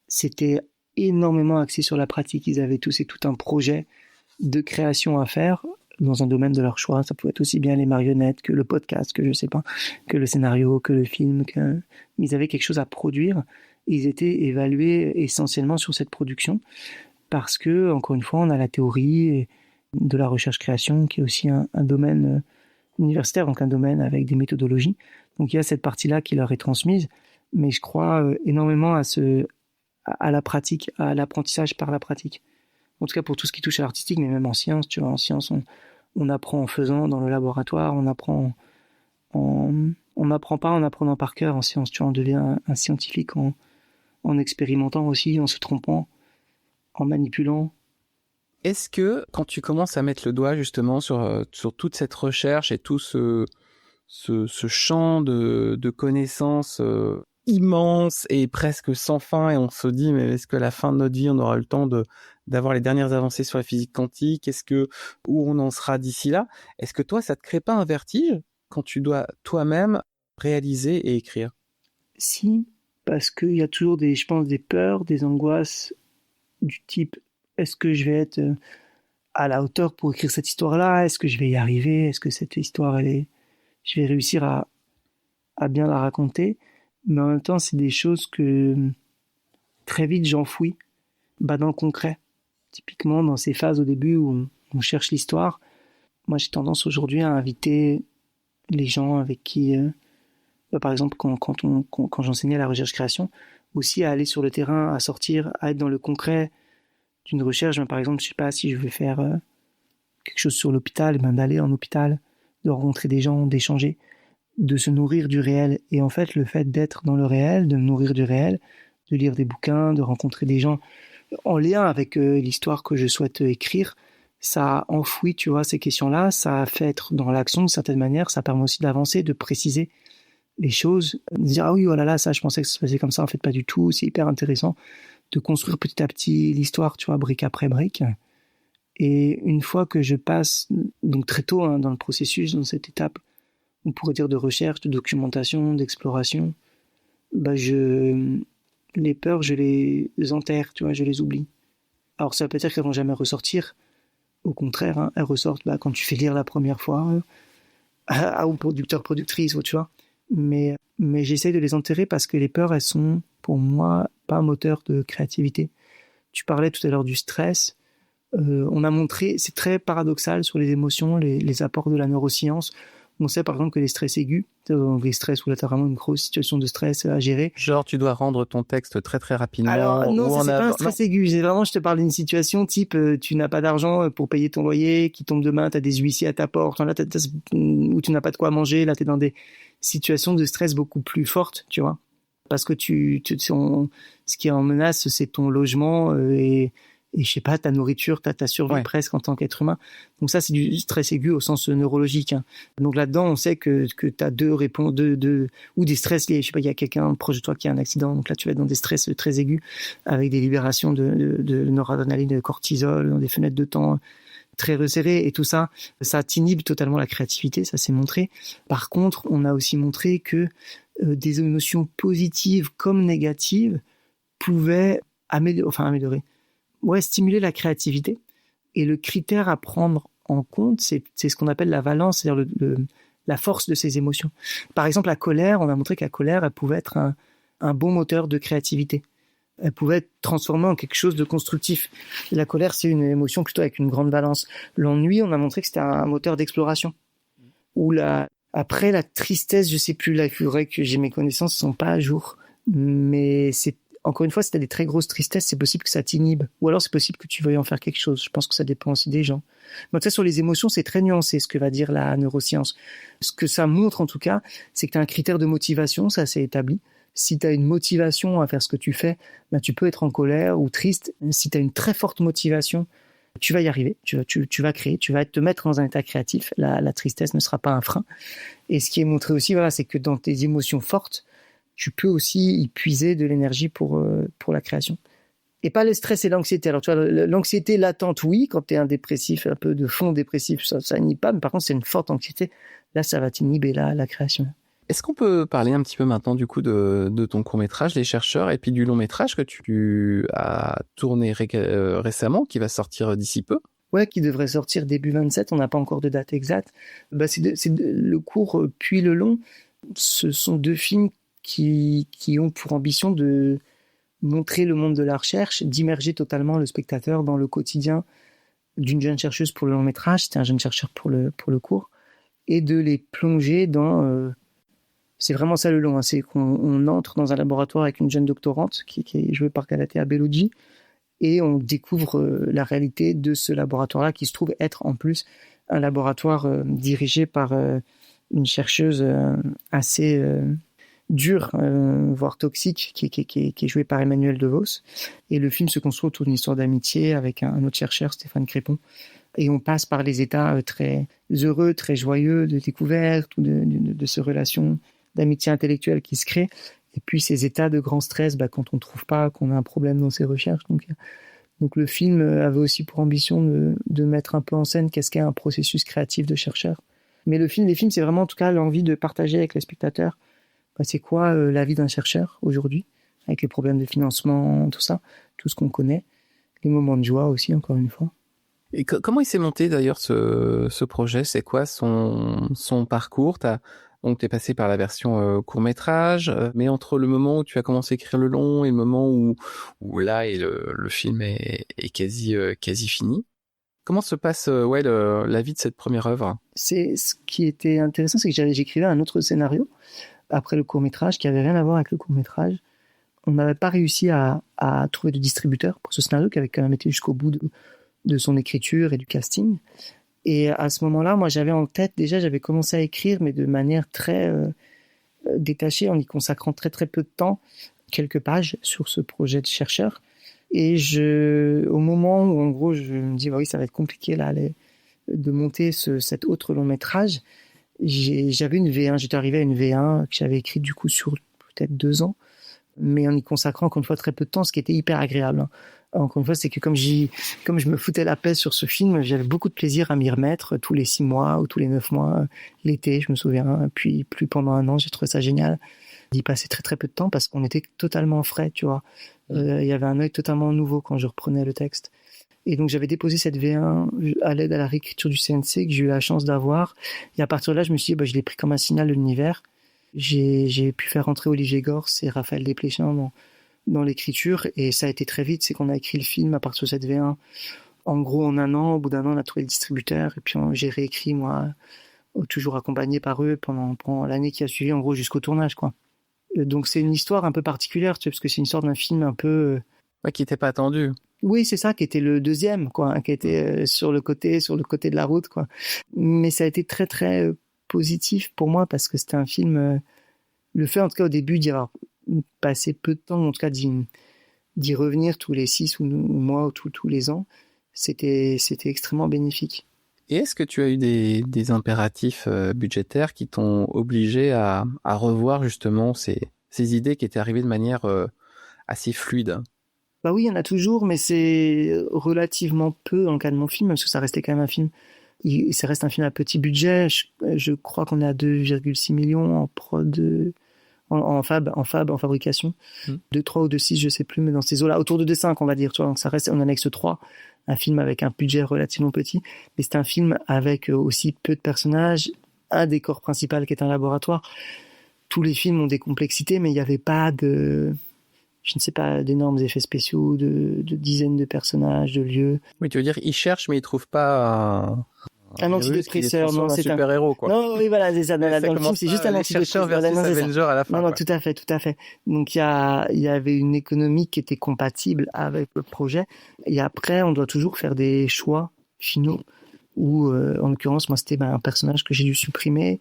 c'était énormément axé sur la pratique. Ils avaient tous et tout un projet de création à faire dans un domaine de leur choix. Ça pouvait être aussi bien les marionnettes que le podcast, que je sais pas, que le scénario, que le film. Ils avaient quelque chose à produire. Ils étaient évalués essentiellement sur cette production parce que, encore une fois, on a la théorie de la recherche-création qui est aussi un domaine universitaire, donc un domaine avec des méthodologies. Donc il y a cette partie-là qui leur est transmise, mais je crois énormément à la pratique, à l'apprentissage par la pratique. En tout cas pour tout ce qui touche à l'artistique, mais même en sciences, tu vois, en sciences on apprend en faisant dans le laboratoire, on n'apprend pas en apprenant par cœur en sciences, tu vois, on devient un scientifique en expérimentant aussi, en se trompant, en manipulant. Est-ce que quand tu commences à mettre le doigt justement sur toute cette recherche et tout ce champ de connaissances immense et presque sans fin, et on se dit mais est-ce que à la fin de notre vie on aura le temps d'avoir les dernières avancées sur la physique quantique, où on en sera d'ici là, est-ce que toi ça te crée pas un vertige quand tu dois toi-même réaliser et écrire ? Si, parce qu'il y a toujours je pense des peurs, des angoisses du type est-ce que je vais être à la hauteur pour écrire cette histoire-là ? Est-ce que je vais y arriver ? Est-ce que cette histoire, je vais réussir à bien la raconter ? Mais en même temps, c'est des choses que très vite j'enfouis dans le concret. Typiquement, dans ces phases au début où on cherche l'histoire, moi j'ai tendance aujourd'hui à inviter les gens avec qui, par exemple, quand j'enseignais la recherche-création, aussi à aller sur le terrain, à sortir, à être dans le concret d'une recherche. Par exemple, je sais pas si je veux faire quelque chose sur l'hôpital, d'aller en hôpital, de rencontrer des gens, d'échanger, de se nourrir du réel. Et en fait, le fait d'être dans le réel, de me nourrir du réel, de lire des bouquins, de rencontrer des gens en lien avec l'histoire que je souhaite écrire, ça enfouit, tu vois, ces questions-là, ça fait être dans l'action d'une certaine manière, ça permet aussi d'avancer, de préciser les choses, de dire ah oui, oh là là, ça je pensais que ça se passait comme ça, en fait pas du tout, c'est hyper intéressant de construire petit à petit l'histoire, tu vois, brique après brique. Et une fois que je passe, donc très tôt dans le processus, dans cette étape, on pourrait dire de recherche, de documentation, d'exploration, les peurs, je les enterre, tu vois, je les oublie. Alors ça veut pas dire qu'elles vont jamais ressortir, au contraire, elles ressortent quand tu fais lire la première fois au producteur, productrice, tu vois. Mais j'essaye de les enterrer parce que les peurs, elles sont, pour moi, pas un moteur de créativité. Tu parlais tout à l'heure du stress. On a montré, c'est très paradoxal sur les émotions, les apports de la neuroscience. On sait par exemple que les stress aigus, les stress où là tu as vraiment une grosse situation de stress à gérer. Genre tu dois rendre ton texte très très rapidement. Alors non, ça, c'est pas un stress aigu. Je te parle d'une situation type tu n'as pas d'argent pour payer ton loyer, qui tombe demain, tu as des huissiers à ta porte, là, où tu n'as pas de quoi manger, là tu es dans des situations de stress beaucoup plus fortes, tu vois. Parce que ce qui est en menace, c'est ton logement et et je sais pas, ta nourriture, ta survie presque en tant qu'être humain. Donc ça, c'est du stress aigu au sens neurologique. Hein. Donc là-dedans, on sait que t'as deux réponses, ou des stress liés. Je sais pas, il y a quelqu'un proche de toi qui a un accident, donc là tu vas être dans des stress très aigus avec des libérations de noradrénaline, de cortisol, dans des fenêtres de temps très resserrées, et tout ça, ça inhibe totalement la créativité, ça s'est montré. Par contre, on a aussi montré que des émotions positives comme négatives pouvaient améliorer. Stimuler la créativité. Et le critère à prendre en compte, c'est ce qu'on appelle la valence, c'est-à-dire la force de ces émotions. Par exemple, la colère, on a montré que la colère, elle pouvait être un bon moteur de créativité. Elle pouvait être transformée en quelque chose de constructif. La colère, c'est une émotion plutôt avec une grande valence. L'ennui, on a montré que c'était un moteur d'exploration. Après, la tristesse, je sais plus, là, il faudrait que j'ai mes connaissances, ne sont pas à jour. Mais encore une fois, si tu as des très grosses tristesses, c'est possible que ça t'inhibe. Ou alors, c'est possible que tu veuilles en faire quelque chose. Je pense que ça dépend aussi des gens. Donc, ça, sur les émotions, c'est très nuancé, ce que va dire la neuroscience. Ce que ça montre, en tout cas, c'est que tu as un critère de motivation, ça c'est établi. Si tu as une motivation à faire ce que tu fais, tu peux être en colère ou triste. Si tu as une très forte motivation, tu vas y arriver, tu vas créer, tu vas te mettre dans un état créatif. La tristesse ne sera pas un frein. Et ce qui est montré aussi, c'est que dans tes émotions fortes, tu peux aussi y puiser de l'énergie pour la création. Et pas le stress et l'anxiété. Alors, tu vois, l'anxiété latente, oui, quand tu es un dépressif, un peu de fond dépressif, ça n'inhibe pas. Mais par contre, c'est une forte anxiété. Là, ça va t'inhiber la création. Est-ce qu'on peut parler un petit peu maintenant du coup de ton court-métrage, Les Chercheurs, et puis du long-métrage que tu as tourné récemment, qui va sortir d'ici peu? Ouais, qui devrait sortir début 27, on n'a pas encore de date exacte. C'est le court puis le long. Ce sont deux films qui ont pour ambition de montrer le monde de la recherche, d'immerger totalement le spectateur dans le quotidien d'une jeune chercheuse pour le long-métrage, c'était un jeune chercheur pour le court, et de les plonger dans... c'est vraiment ça le long, c'est qu'on entre dans un laboratoire avec une jeune doctorante qui est jouée par Galatea Belluggi, et on découvre la réalité de ce laboratoire-là, qui se trouve être en plus un laboratoire dirigé par une chercheuse assez dure, voire toxique, qui est jouée par Emmanuel DeVos. Et le film se construit autour d'une histoire d'amitié avec un autre chercheur, Stéphane Crépon. Et on passe par les états très heureux, très joyeux de découverte ou de ces relations d'amitié intellectuelle qui se créent. Et puis ces états de grand stress quand on ne trouve pas, qu'on a un problème dans ses recherches. Donc le film avait aussi pour ambition de mettre un peu en scène qu'est-ce qu'est un processus créatif de chercheur. Mais les films, c'est vraiment en tout cas l'envie de partager avec les spectateurs c'est quoi la vie d'un chercheur aujourd'hui, avec les problèmes de financement, tout ça, tout ce qu'on connaît, les moments de joie aussi, encore une fois. Et comment il s'est monté d'ailleurs ce projet? C'est quoi son parcours? Donc t'es passé par la version court-métrage, mais entre le moment où tu as commencé à écrire le long et le moment où là le film est quasi fini, comment se passe la vie de cette première œuvre? C'est ce qui était intéressant, c'est que j'écrivais un autre scénario après le court-métrage qui avait rien à voir avec le court-métrage. On n'avait pas réussi à trouver de distributeur pour ce scénario qui avait quand même été jusqu'au bout de son écriture et du casting. Et à ce moment-là, moi, j'avais en tête, déjà, j'avais commencé à écrire, mais de manière très détachée, en y consacrant très très peu de temps, quelques pages sur ce projet de chercheur. Et au moment où, en gros, je me dis, oui, ça va être compliqué là, de monter cet autre long-métrage, j'avais une V1, j'étais arrivé à une V1 que j'avais écrite du coup sur peut-être 2 ans, mais en y consacrant encore une fois très peu de temps, ce qui était hyper agréable. Hein. Encore une fois, c'est que comme je me foutais la paix sur ce film, j'avais beaucoup de plaisir à m'y remettre tous les 6 mois ou tous les 9 mois, l'été, je me souviens, puis plus pendant 1 an, j'ai trouvé ça génial d'y passer très très peu de temps parce qu'on était totalement frais, tu vois. Il y avait un œil totalement nouveau quand je reprenais le texte. Et donc, j'avais déposé cette V1 à l'aide à la réécriture du CNC que j'ai eu la chance d'avoir. Et à partir de là, je me suis dit, je l'ai pris comme un signal de l'univers. J'ai pu faire rentrer Olivier Gors et Raphaël Desplechin dans l'écriture. Et ça a été très vite. C'est qu'on a écrit le film à partir de cette V1. En gros, en 1 an, au bout d'1 an, on a trouvé le distributeur. Et puis, j'ai réécrit, moi, toujours accompagné par eux pendant l'année qui a suivi, en gros, jusqu'au tournage, quoi. Donc, c'est une histoire un peu particulière, tu sais, parce que c'est une histoire d'un film un peu... qui n'était pas attendu. Oui, c'est ça, qui était le deuxième, quoi, qui était sur le côté de la route, quoi. Mais ça a été très, très positif pour moi parce que c'était un film, le fait, en tout cas, au début, d'y avoir passé peu de temps, en tout cas, d'y revenir tous les 6 ou mois ou tous les ans, c'était extrêmement bénéfique. Et est-ce que tu as eu des impératifs budgétaires qui t'ont obligé à revoir justement ces idées qui étaient arrivées de manière assez fluide? Bah oui, il y en a toujours, mais c'est relativement peu dans le cas de mon film, parce que ça restait quand même un film. Ça reste un film à petit budget. Je crois qu'on est à 2,6 millions en prod, en fabrication. 2,3 ou 2,6, je sais plus, mais dans ces eaux-là, autour de 2,5, on va dire. Tu vois, donc ça reste en annexe 3, un film avec un budget relativement petit, mais c'est un film avec aussi peu de personnages, un décor principal qui est un laboratoire. Tous les films ont des complexités, mais il n'y avait pas d'énormes effets spéciaux, de dizaines de personnages, de lieux. Oui, tu veux dire, ils cherchent, mais ils trouvent pas un antidépresseur, non, c'est un super-héros, quoi. Non, oui, voilà, c'est ça. Dans le film, c'est juste un antidépresseur versus Avenger à la fin. Non, tout à fait. Donc, il y avait une économie qui était compatible avec le projet. Et après, on doit toujours faire des choix finaux. Où, en l'occurrence, moi, c'était un personnage que j'ai dû supprimer,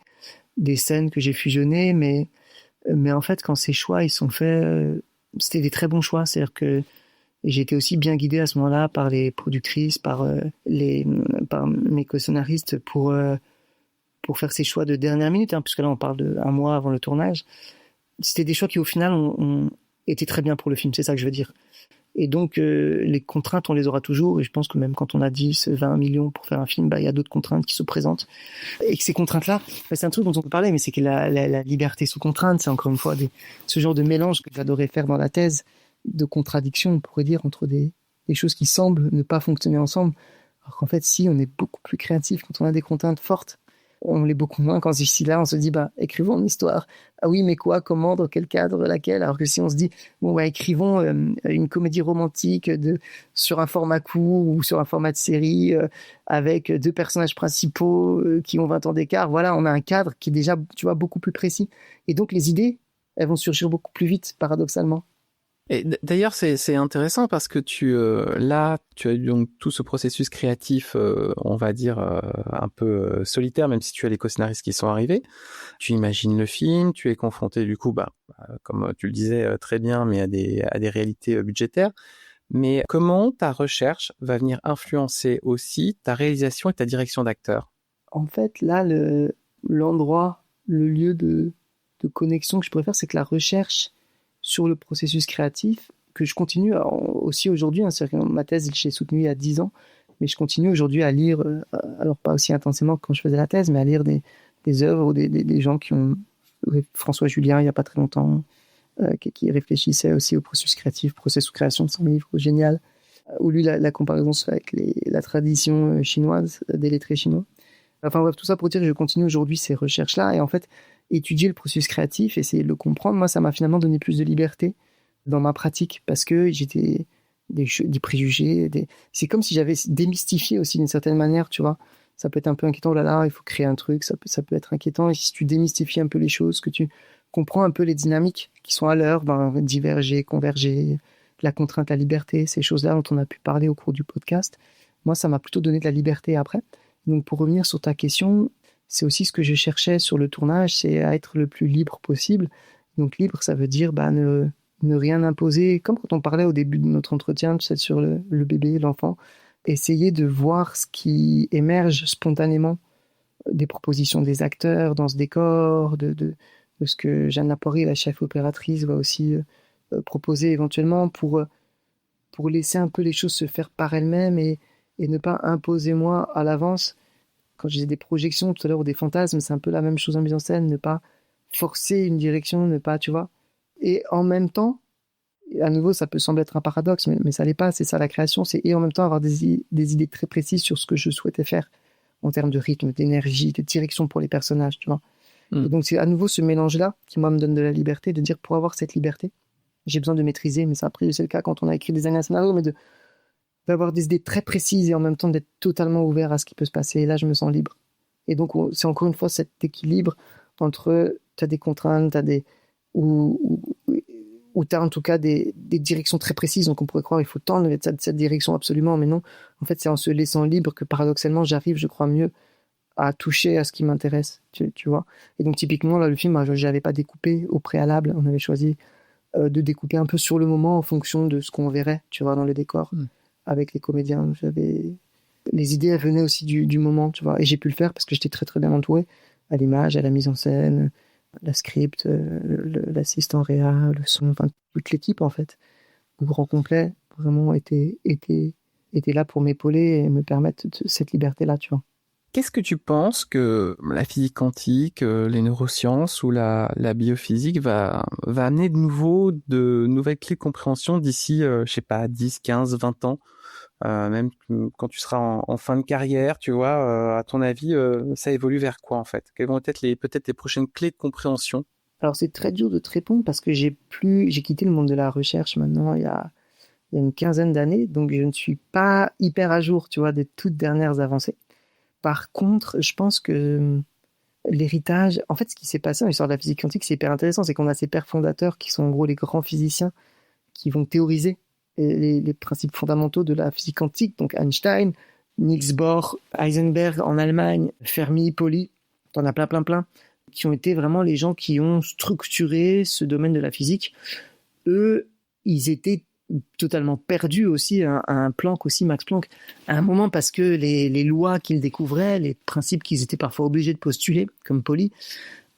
des scènes que j'ai fusionnées, mais en fait, quand ces choix, ils sont faits, c'était des très bons choix. C'est-à-dire que j'ai été aussi bien guidé à ce moment-là par les productrices, par mes co-scénaristes pour faire ces choix de dernière minute, puisque là on parle d'un mois avant le tournage. C'était des choix qui au final ont été très bien pour le film, c'est ça que je veux dire. Et donc les contraintes on les aura toujours, et je pense que même quand on a 10, 20 millions pour faire un film, il y a d'autres contraintes qui se présentent. Et que ces contraintes-là, c'est un truc dont on peut parler, mais c'est que la liberté sous contrainte, c'est encore une fois ce genre de mélange que j'adorais faire dans la thèse, de contradiction, on pourrait dire, entre des choses qui semblent ne pas fonctionner ensemble, alors qu'en fait, si, on est beaucoup plus créatif quand on a des contraintes fortes, on l'est beaucoup moins quand ici là, on se dit, écrivons une histoire. Ah oui, mais quoi, comment, dans quel cadre, laquelle? Alors que si on se dit, écrivons une comédie romantique sur un format court ou sur un format de série avec 2 personnages principaux qui ont 20 ans d'écart, voilà, on a un cadre qui est déjà, tu vois, beaucoup plus précis. Et donc, les idées, elles vont surgir beaucoup plus vite, paradoxalement. Et d'ailleurs, c'est intéressant parce que tu as eu donc tout ce processus créatif, on va dire un peu solitaire, même si tu as les co-scénaristes qui sont arrivés. Tu imagines le film, tu es confronté du coup, comme tu le disais très bien, mais à des réalités budgétaires. Mais comment ta recherche va venir influencer aussi ta réalisation et ta direction d'acteur? En fait, là, l'endroit, le lieu de connexion que je préfère, c'est que la recherche sur le processus créatif, que je continue aussi aujourd'hui, c'est-à-dire que ma thèse, je l'ai soutenue il y a 10 ans, mais je continue aujourd'hui à lire, alors pas aussi intensément que quand je faisais la thèse, mais à lire des œuvres ou des gens qui ont... François Julien, il n'y a pas très longtemps, qui réfléchissait aussi au processus créatif, processus création de son livre génial, où lui, la comparaison se fait avec la tradition chinoise, des lettrés chinois. Enfin bref, tout ça pour dire que je continue aujourd'hui ces recherches-là, et en fait, étudier le processus créatif, essayer de le comprendre, moi, ça m'a finalement donné plus de liberté dans ma pratique, parce que j'étais des préjugés, c'est comme si j'avais démystifié aussi d'une certaine manière, tu vois. Ça peut être un peu inquiétant, oh là là, il faut créer un truc, ça peut être inquiétant, et si tu démystifies un peu les choses, que tu comprends un peu les dynamiques qui sont à l'heure, diverger, converger, la contrainte, la liberté, ces choses-là dont on a pu parler au cours du podcast, moi, ça m'a plutôt donné de la liberté après. Donc, pour revenir sur ta question, c'est aussi ce que je cherchais sur le tournage, c'est à être le plus libre possible. Donc libre, ça veut dire ne rien imposer, comme quand on parlait au début de notre entretien, tu sais, sur le bébé, l'enfant, essayer de voir ce qui émerge spontanément des propositions des acteurs dans ce décor, de ce que Jeanne Laporie, la chef opératrice, va aussi proposer éventuellement pour laisser un peu les choses se faire par elles-mêmes et ne pas imposer moi à l'avance. Quand je disais des projections tout à l'heure ou des fantasmes, c'est un peu la même chose en mise en scène, ne pas forcer une direction, ne pas, tu vois. Et en même temps, à nouveau, ça peut sembler être un paradoxe, mais ça l'est pas, c'est ça la création, c'est et en même temps avoir des idées très précises sur ce que je souhaitais faire en termes de rythme, d'énergie, de direction pour les personnages, tu vois. Et donc c'est à nouveau ce mélange-là qui, moi, me donne de la liberté, de dire pour avoir cette liberté, j'ai besoin de maîtriser, mais ça après c'est le cas quand on a écrit des années à scénario, mais d'avoir des idées très précises et en même temps d'être totalement ouvert à ce qui peut se passer. Et là, je me sens libre. Et donc, c'est encore une fois cet équilibre entre, tu as des contraintes, ou tu as en tout cas des directions très précises. Donc, on pourrait croire qu'il faut tendre cette direction absolument, mais non. En fait, c'est en se laissant libre que paradoxalement, j'arrive, je crois, mieux à toucher à ce qui m'intéresse, tu vois. Et donc, typiquement, là, le film, je n'avais pas découpé au préalable. On avait choisi de découper un peu sur le moment en fonction de ce qu'on verrait, tu vois, dans le décor, avec les comédiens. Les idées, elles venaient aussi du moment, tu vois, et j'ai pu le faire parce que j'étais très très bien entouré, à l'image, à la mise en scène, la script, l'assistant réa, le son, enfin, toute l'équipe, en fait, au grand complet, vraiment était là pour m'épauler et me permettre cette liberté-là, tu vois. Qu'est-ce que tu penses que la physique quantique, les neurosciences ou la biophysique va amener de nouvelles clés de compréhension d'ici, je sais pas, 10, 15, 20 ans, même quand tu seras en fin de carrière, tu vois, à ton avis, ça évolue vers quoi en fait? Quelles vont être peut-être les prochaines clés de compréhension? Alors c'est très dur de te répondre parce que j'ai quitté le monde de la recherche maintenant il y a une quinzaine d'années, donc je ne suis pas hyper à jour, tu vois, des toutes dernières avancées. Par contre, je pense que l'héritage, en fait, ce qui s'est passé dans l'histoire de la physique quantique, c'est hyper intéressant, c'est qu'on a ces pères fondateurs qui sont en gros les grands physiciens qui vont théoriser les principes fondamentaux de la physique quantique, donc Einstein, Niels Bohr, Heisenberg en Allemagne, Fermi, Pauli, t'en as plein, qui ont été vraiment les gens qui ont structuré ce domaine de la physique. Eux, ils étaient totalement perdus aussi à un Planck aussi, Max Planck, à un moment parce que les lois qu'ils découvraient, les principes qu'ils étaient parfois obligés de postuler, comme Pauli,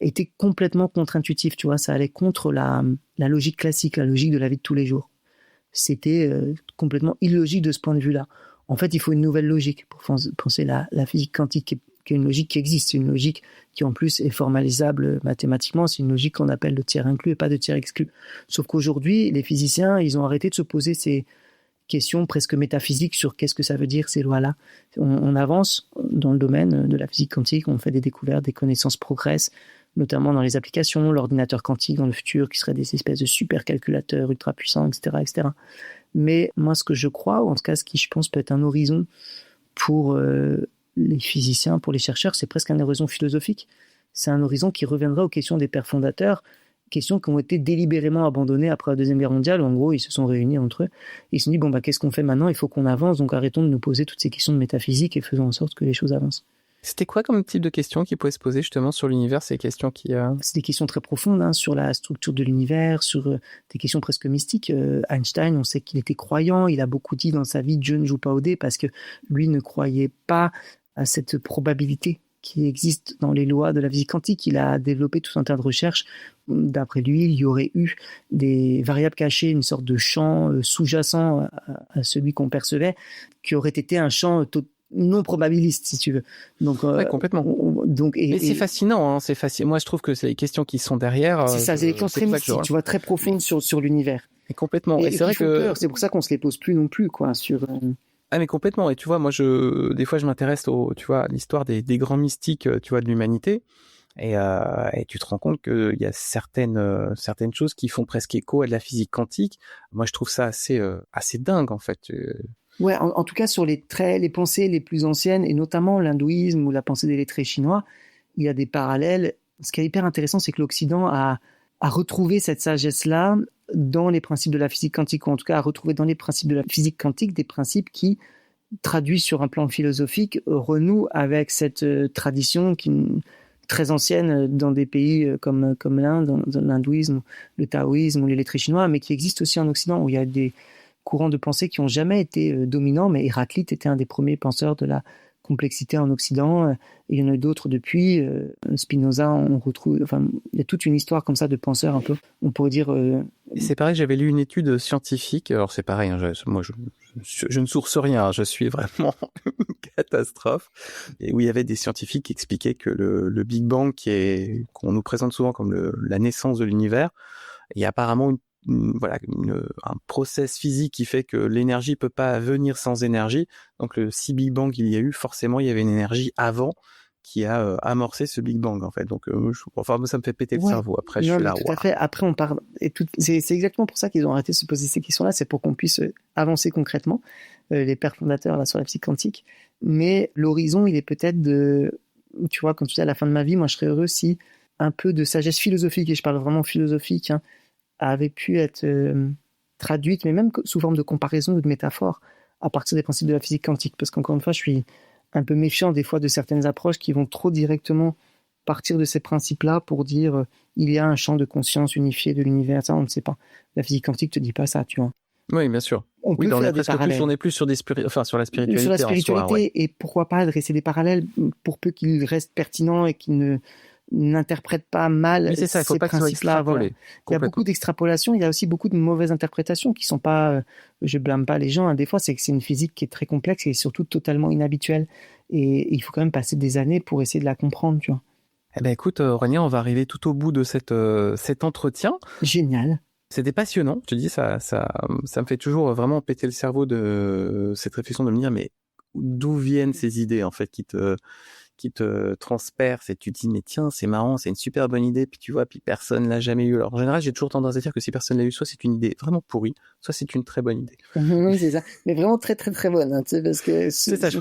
étaient complètement contre-intuitifs, tu vois, ça allait contre la logique classique, la logique de la vie de tous les jours. C'était complètement illogique de ce point de vue-là. En fait, il faut une nouvelle logique pour penser la physique quantique, qui est une logique qui existe, c'est une logique qui en plus est formalisable mathématiquement, c'est une logique qu'on appelle de tiers inclus et pas de tiers exclus. Sauf qu'aujourd'hui, les physiciens, ils ont arrêté de se poser ces questions presque métaphysiques sur qu'est-ce que ça veut dire ces lois-là. On avance dans le domaine de la physique quantique, on fait des découvertes, des connaissances progressent, notamment dans les applications, l'ordinateur quantique dans le futur, qui seraient des espèces de supercalculateurs ultra puissants, etc. Mais moi, ce que je crois, ou en tout cas ce qui, je pense, peut être un horizon pour les physiciens, pour les chercheurs, c'est presque un horizon philosophique. C'est un horizon qui reviendra aux questions des pères fondateurs, questions qui ont été délibérément abandonnées après la Deuxième Guerre mondiale, où en gros, ils se sont réunis entre eux, et ils se sont dit, qu'est-ce qu'on fait maintenant? Il faut qu'on avance, donc arrêtons de nous poser toutes ces questions de métaphysique et faisons en sorte que les choses avancent. C'était quoi comme type de questions qui pouvaient se poser justement sur l'univers, ces questions qui... C'est des questions très profondes, sur la structure de l'univers, sur des questions presque mystiques. Einstein, on sait qu'il était croyant, il a beaucoup dit dans sa vie, Dieu ne joue pas au dé, parce que lui ne croyait pas à cette probabilité qui existe dans les lois de la physique quantique. Il a développé tout un tas de recherches. D'après lui, il y aurait eu des variables cachées, une sorte de champ sous-jacent à celui qu'on percevait, qui aurait été un champ non probabiliste, si tu veux. Donc, ouais, complètement. Mais c'est fascinant, c'est fascinant. Moi, je trouve que c'est les questions qui sont derrière. C'est ça, c'est des questions très mystiques, tu vois, très profondes sur l'univers. Et complètement. Et c'est vrai que peur. C'est pour ça qu'on se les pose plus non plus, quoi, sur. Ah mais complètement. Et tu vois, moi des fois je m'intéresse à l'histoire des grands mystiques, tu vois, de l'humanité. Et tu te rends compte qu'il y a certaines choses qui font presque écho à de la physique quantique. Moi, je trouve ça assez dingue en fait. Ouais, en tout cas sur les pensées les plus anciennes et notamment l'hindouisme ou la pensée des lettrés chinois, il y a des parallèles. Ce qui est hyper intéressant, c'est que l'Occident a retrouvé cette sagesse-là dans les principes de la physique quantique, ou en tout cas a retrouvé dans les principes de la physique quantique des principes qui, traduits sur un plan philosophique, renouent avec cette tradition très ancienne dans des pays comme l'Inde, dans l'hindouisme, le taoïsme ou les lettrés chinois, mais qui existe aussi en Occident, où il y a des courants de pensée qui n'ont jamais été dominants, mais Héraclite était un des premiers penseurs de la complexité en Occident. Il y en a d'autres depuis. Spinoza, on retrouve. Enfin, il y a toute une histoire comme ça de penseurs un peu. On pourrait dire. Et c'est pareil, j'avais lu une étude scientifique. Alors c'est pareil, moi je ne source rien. Je suis vraiment une catastrophe. Et où il y avait des scientifiques qui expliquaient que le Big Bang, qu'on nous présente souvent comme la naissance de l'univers, il y a apparemment un process physique qui fait que l'énergie peut pas venir sans énergie. Donc si Big Bang il y a eu, forcément il y avait une énergie avant qui a amorcé ce Big Bang en fait. Donc ça me fait péter le cerveau. Après je suis là. Tout à fait. Après on parle c'est exactement pour ça qu'ils ont arrêté de se poser ces questions-là, c'est pour qu'on puisse avancer concrètement, les pères fondateurs là sur la physique quantique. Mais l'horizon il est peut-être tu vois, quand tu dis à la fin de ma vie, moi je serais heureux si un peu de sagesse philosophique, et je parle vraiment philosophique, avait pu être traduite, mais même sous forme de comparaison ou de métaphore, à partir des principes de la physique quantique. Parce qu'encore une fois, je suis un peu méfiant des fois de certaines approches qui vont trop directement partir de ces principes-là pour dire il y a un champ de conscience unifié de l'univers. Ça, on ne sait pas. La physique quantique te dit pas ça, tu vois. Oui, bien sûr. On peut faire des parallèles. On est plus sur sur la spiritualité. Sur la spiritualité, en soi, ouais. et pourquoi pas dresser des parallèles pour peu qu'ils restent pertinents et qu'ils n'interprètent pas mal Mais c'est ça, il faut ces pas que ce soit principes-là. Voilà. extrapolé. Il y a beaucoup d'extrapolations, il y a aussi beaucoup de mauvaises interprétations qui sont pas, je blâme pas les gens, hein. Des fois c'est que c'est une physique qui est très complexe et surtout totalement inhabituelle. Et il faut quand même passer des années pour essayer de la comprendre, tu vois. Eh ben écoute, Aurélien, on va arriver tout au bout de cet entretien. Génial. C'était passionnant. Je te dis, ça me fait toujours vraiment péter le cerveau de cette réflexion de me dire, mais d'où viennent ces idées, en fait, qui te transpercent et tu te dis, mais tiens, c'est marrant, c'est une super bonne idée, puis tu vois, puis personne l'a jamais eu. Alors, en général, j'ai toujours tendance à dire que si personne l'a eu, soit c'est une idée vraiment pourrie, soit c'est une très bonne idée. Oui, c'est ça. Mais vraiment très, très, très bonne, hein, tu sais, parce que... C'est ça, je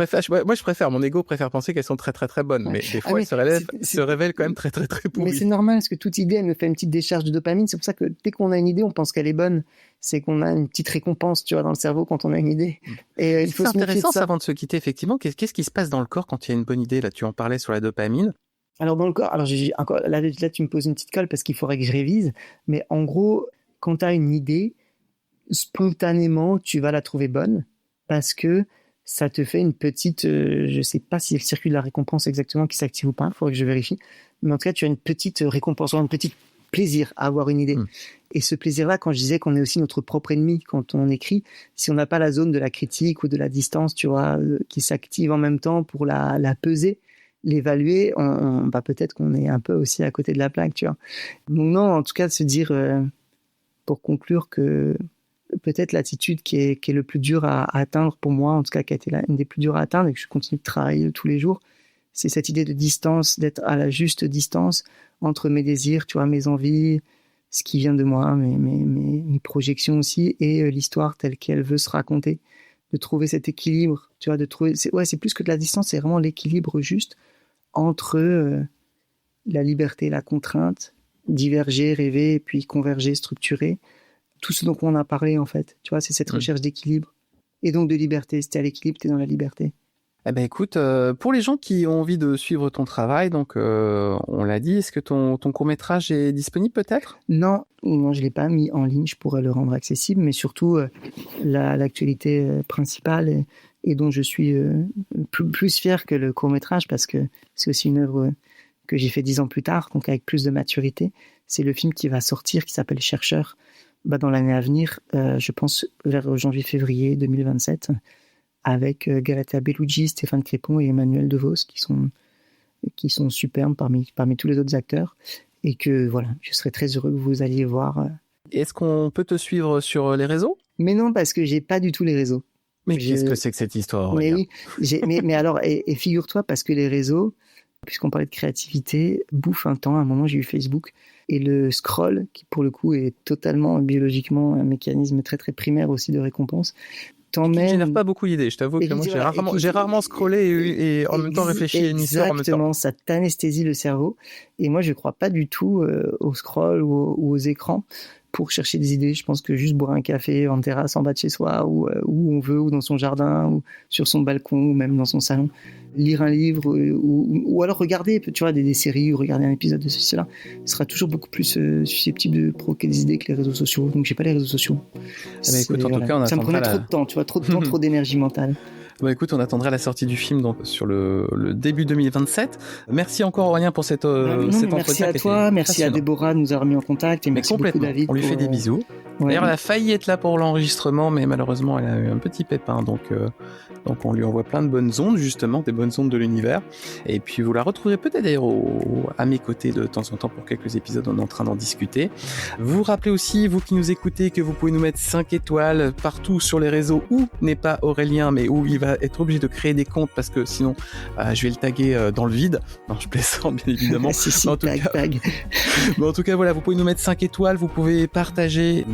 préfère, mon ego préfère penser qu'elles sont très, très, très bonnes, mais des fois, elles se révèlent quand même très, très, très pourries. Mais c'est normal, parce que toute idée, elle me fait une petite décharge de dopamine. C'est pour ça que dès qu'on a une idée, on pense qu'elle est bonne. C'est qu'on a une petite récompense, tu vois, dans le cerveau quand on a une idée. Et il faut se méfier de ça. C'est intéressant, ça, avant de se quitter, effectivement. Qu'est-ce qui se passe dans le corps quand il y a une bonne idée? Là, tu en parlais sur la dopamine. Alors, dans le corps, là, tu me poses une petite colle parce qu'il faudrait que je révise. Mais en gros, quand tu as une idée, spontanément, tu vas la trouver bonne parce que ça te fait une petite, je sais pas si le circuit de la récompense exactement qui s'active ou pas, il faudrait que je vérifie. Mais en tout cas, tu as une petite récompense, un petit plaisir à avoir une idée. Et ce plaisir-là, quand je disais qu'on est aussi notre propre ennemi quand on écrit, si on n'a pas la zone de la critique ou de la distance, tu vois, qui s'active en même temps pour la peser, l'évaluer, bah peut-être qu'on est un peu aussi à côté de la plaque, tu vois. Donc non, en tout cas, de se dire, pour conclure, que peut-être l'attitude qui est le plus dur à atteindre pour moi, en tout cas qui a été une des plus dures à atteindre et que je continue de travailler tous les jours, c'est cette idée de distance, d'être à la juste distance entre mes désirs, tu vois, mes envies, ce qui vient de moi, mes projections aussi, et l'histoire telle qu'elle veut se raconter, de trouver cet équilibre, tu vois, c'est plus que de la distance, c'est vraiment l'équilibre juste entre la liberté, la contrainte, diverger, rêver, et puis converger, structurer, tout ce dont on a parlé en fait, tu vois, c'est cette recherche d'équilibre, et donc de liberté. Si t'es à l'équilibre, t'es dans la liberté. Eh ben écoute, pour les gens qui ont envie de suivre ton travail, donc on l'a dit, est-ce que ton court-métrage est disponible peut-être ? Non, je l'ai pas mis en ligne, je pourrais le rendre accessible, mais surtout l'actualité principale et dont je suis plus fier que le court-métrage, parce que c'est aussi une œuvre que j'ai fait 10 ans plus tard, donc avec plus de maturité. C'est le film qui va sortir, qui s'appelle Chercheur, dans l'année à venir, je pense vers janvier-février 2027, avec Galatea Bellucci, Stéphane Crépon et Emmanuel DeVos, qui sont superbes parmi tous les autres acteurs, et que voilà, je serais très heureux que vous alliez voir. Est-ce qu'on peut te suivre sur les réseaux ? Mais non, parce que j'ai pas du tout les réseaux. Mais qu'est-ce que c'est que cette histoire ? Mais oui, mais alors, et figure-toi, parce que les réseaux, puisqu'on parlait de créativité, bouffent un temps. À un moment, j'ai eu Facebook, et le scroll, qui pour le coup est totalement biologiquement un mécanisme très très primaire aussi de récompense, qui ne génère pas beaucoup d'idées. Je t'avoue que moi, j'ai rarement scrollé et en même temps réfléchi à une histoire en même temps. Exactement, ça t'anesthésie le cerveau. Et moi, je ne crois pas du tout au scroll ou aux écrans pour chercher des idées. Je pense que juste boire un café en terrasse en bas de chez soi, ou où on veut, ou dans son jardin, ou sur son balcon, ou même dans son salon, lire un livre, ou alors regarder, tu vois, des séries, ou regarder un épisode de cela, sera toujours beaucoup plus susceptible de provoquer des idées que les réseaux sociaux. Donc j'ai pas les réseaux sociaux. Écoute, en tout cas, ça me prenait trop de temps, tu vois, trop de temps, trop d'énergie mentale. Bah écoute, on attendra la sortie du film donc sur le début 2027. Merci encore Aurélien pour cet entretien. Merci à toi, merci à Déborah de nous avoir mis en contact, et merci beaucoup David. On lui fait des bisous. Ouais. D'ailleurs, elle a failli être là pour l'enregistrement, mais malheureusement, elle a eu un petit pépin, donc on lui envoie plein de bonnes ondes, justement, des bonnes ondes de l'univers. Et puis vous la retrouverez peut-être d'ailleurs à mes côtés de temps en temps pour quelques épisodes, on est en train d'en discuter. Vous rappelez aussi, vous qui nous écoutez, que vous pouvez nous mettre 5 étoiles partout sur les réseaux où n'est pas Aurélien, mais où il va être obligé de créer des comptes parce que sinon je vais le taguer dans le vide. Non, je plaisante bien évidemment. Mais en tout cas, voilà, vous pouvez nous mettre 5 étoiles, vous pouvez partager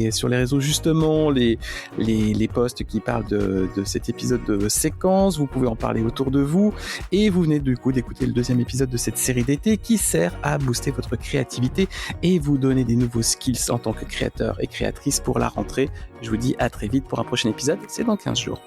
sur les réseaux justement les posts qui parlent de cet épisode de séquence, vous pouvez en parler autour de vous, et vous venez du coup d'écouter le 2e épisode de cette série d'été qui sert à booster votre créativité et vous donner des nouveaux skills en tant que créateur et créatrice pour la rentrée. Je vous dis à très vite pour un prochain épisode, c'est dans 15 jours.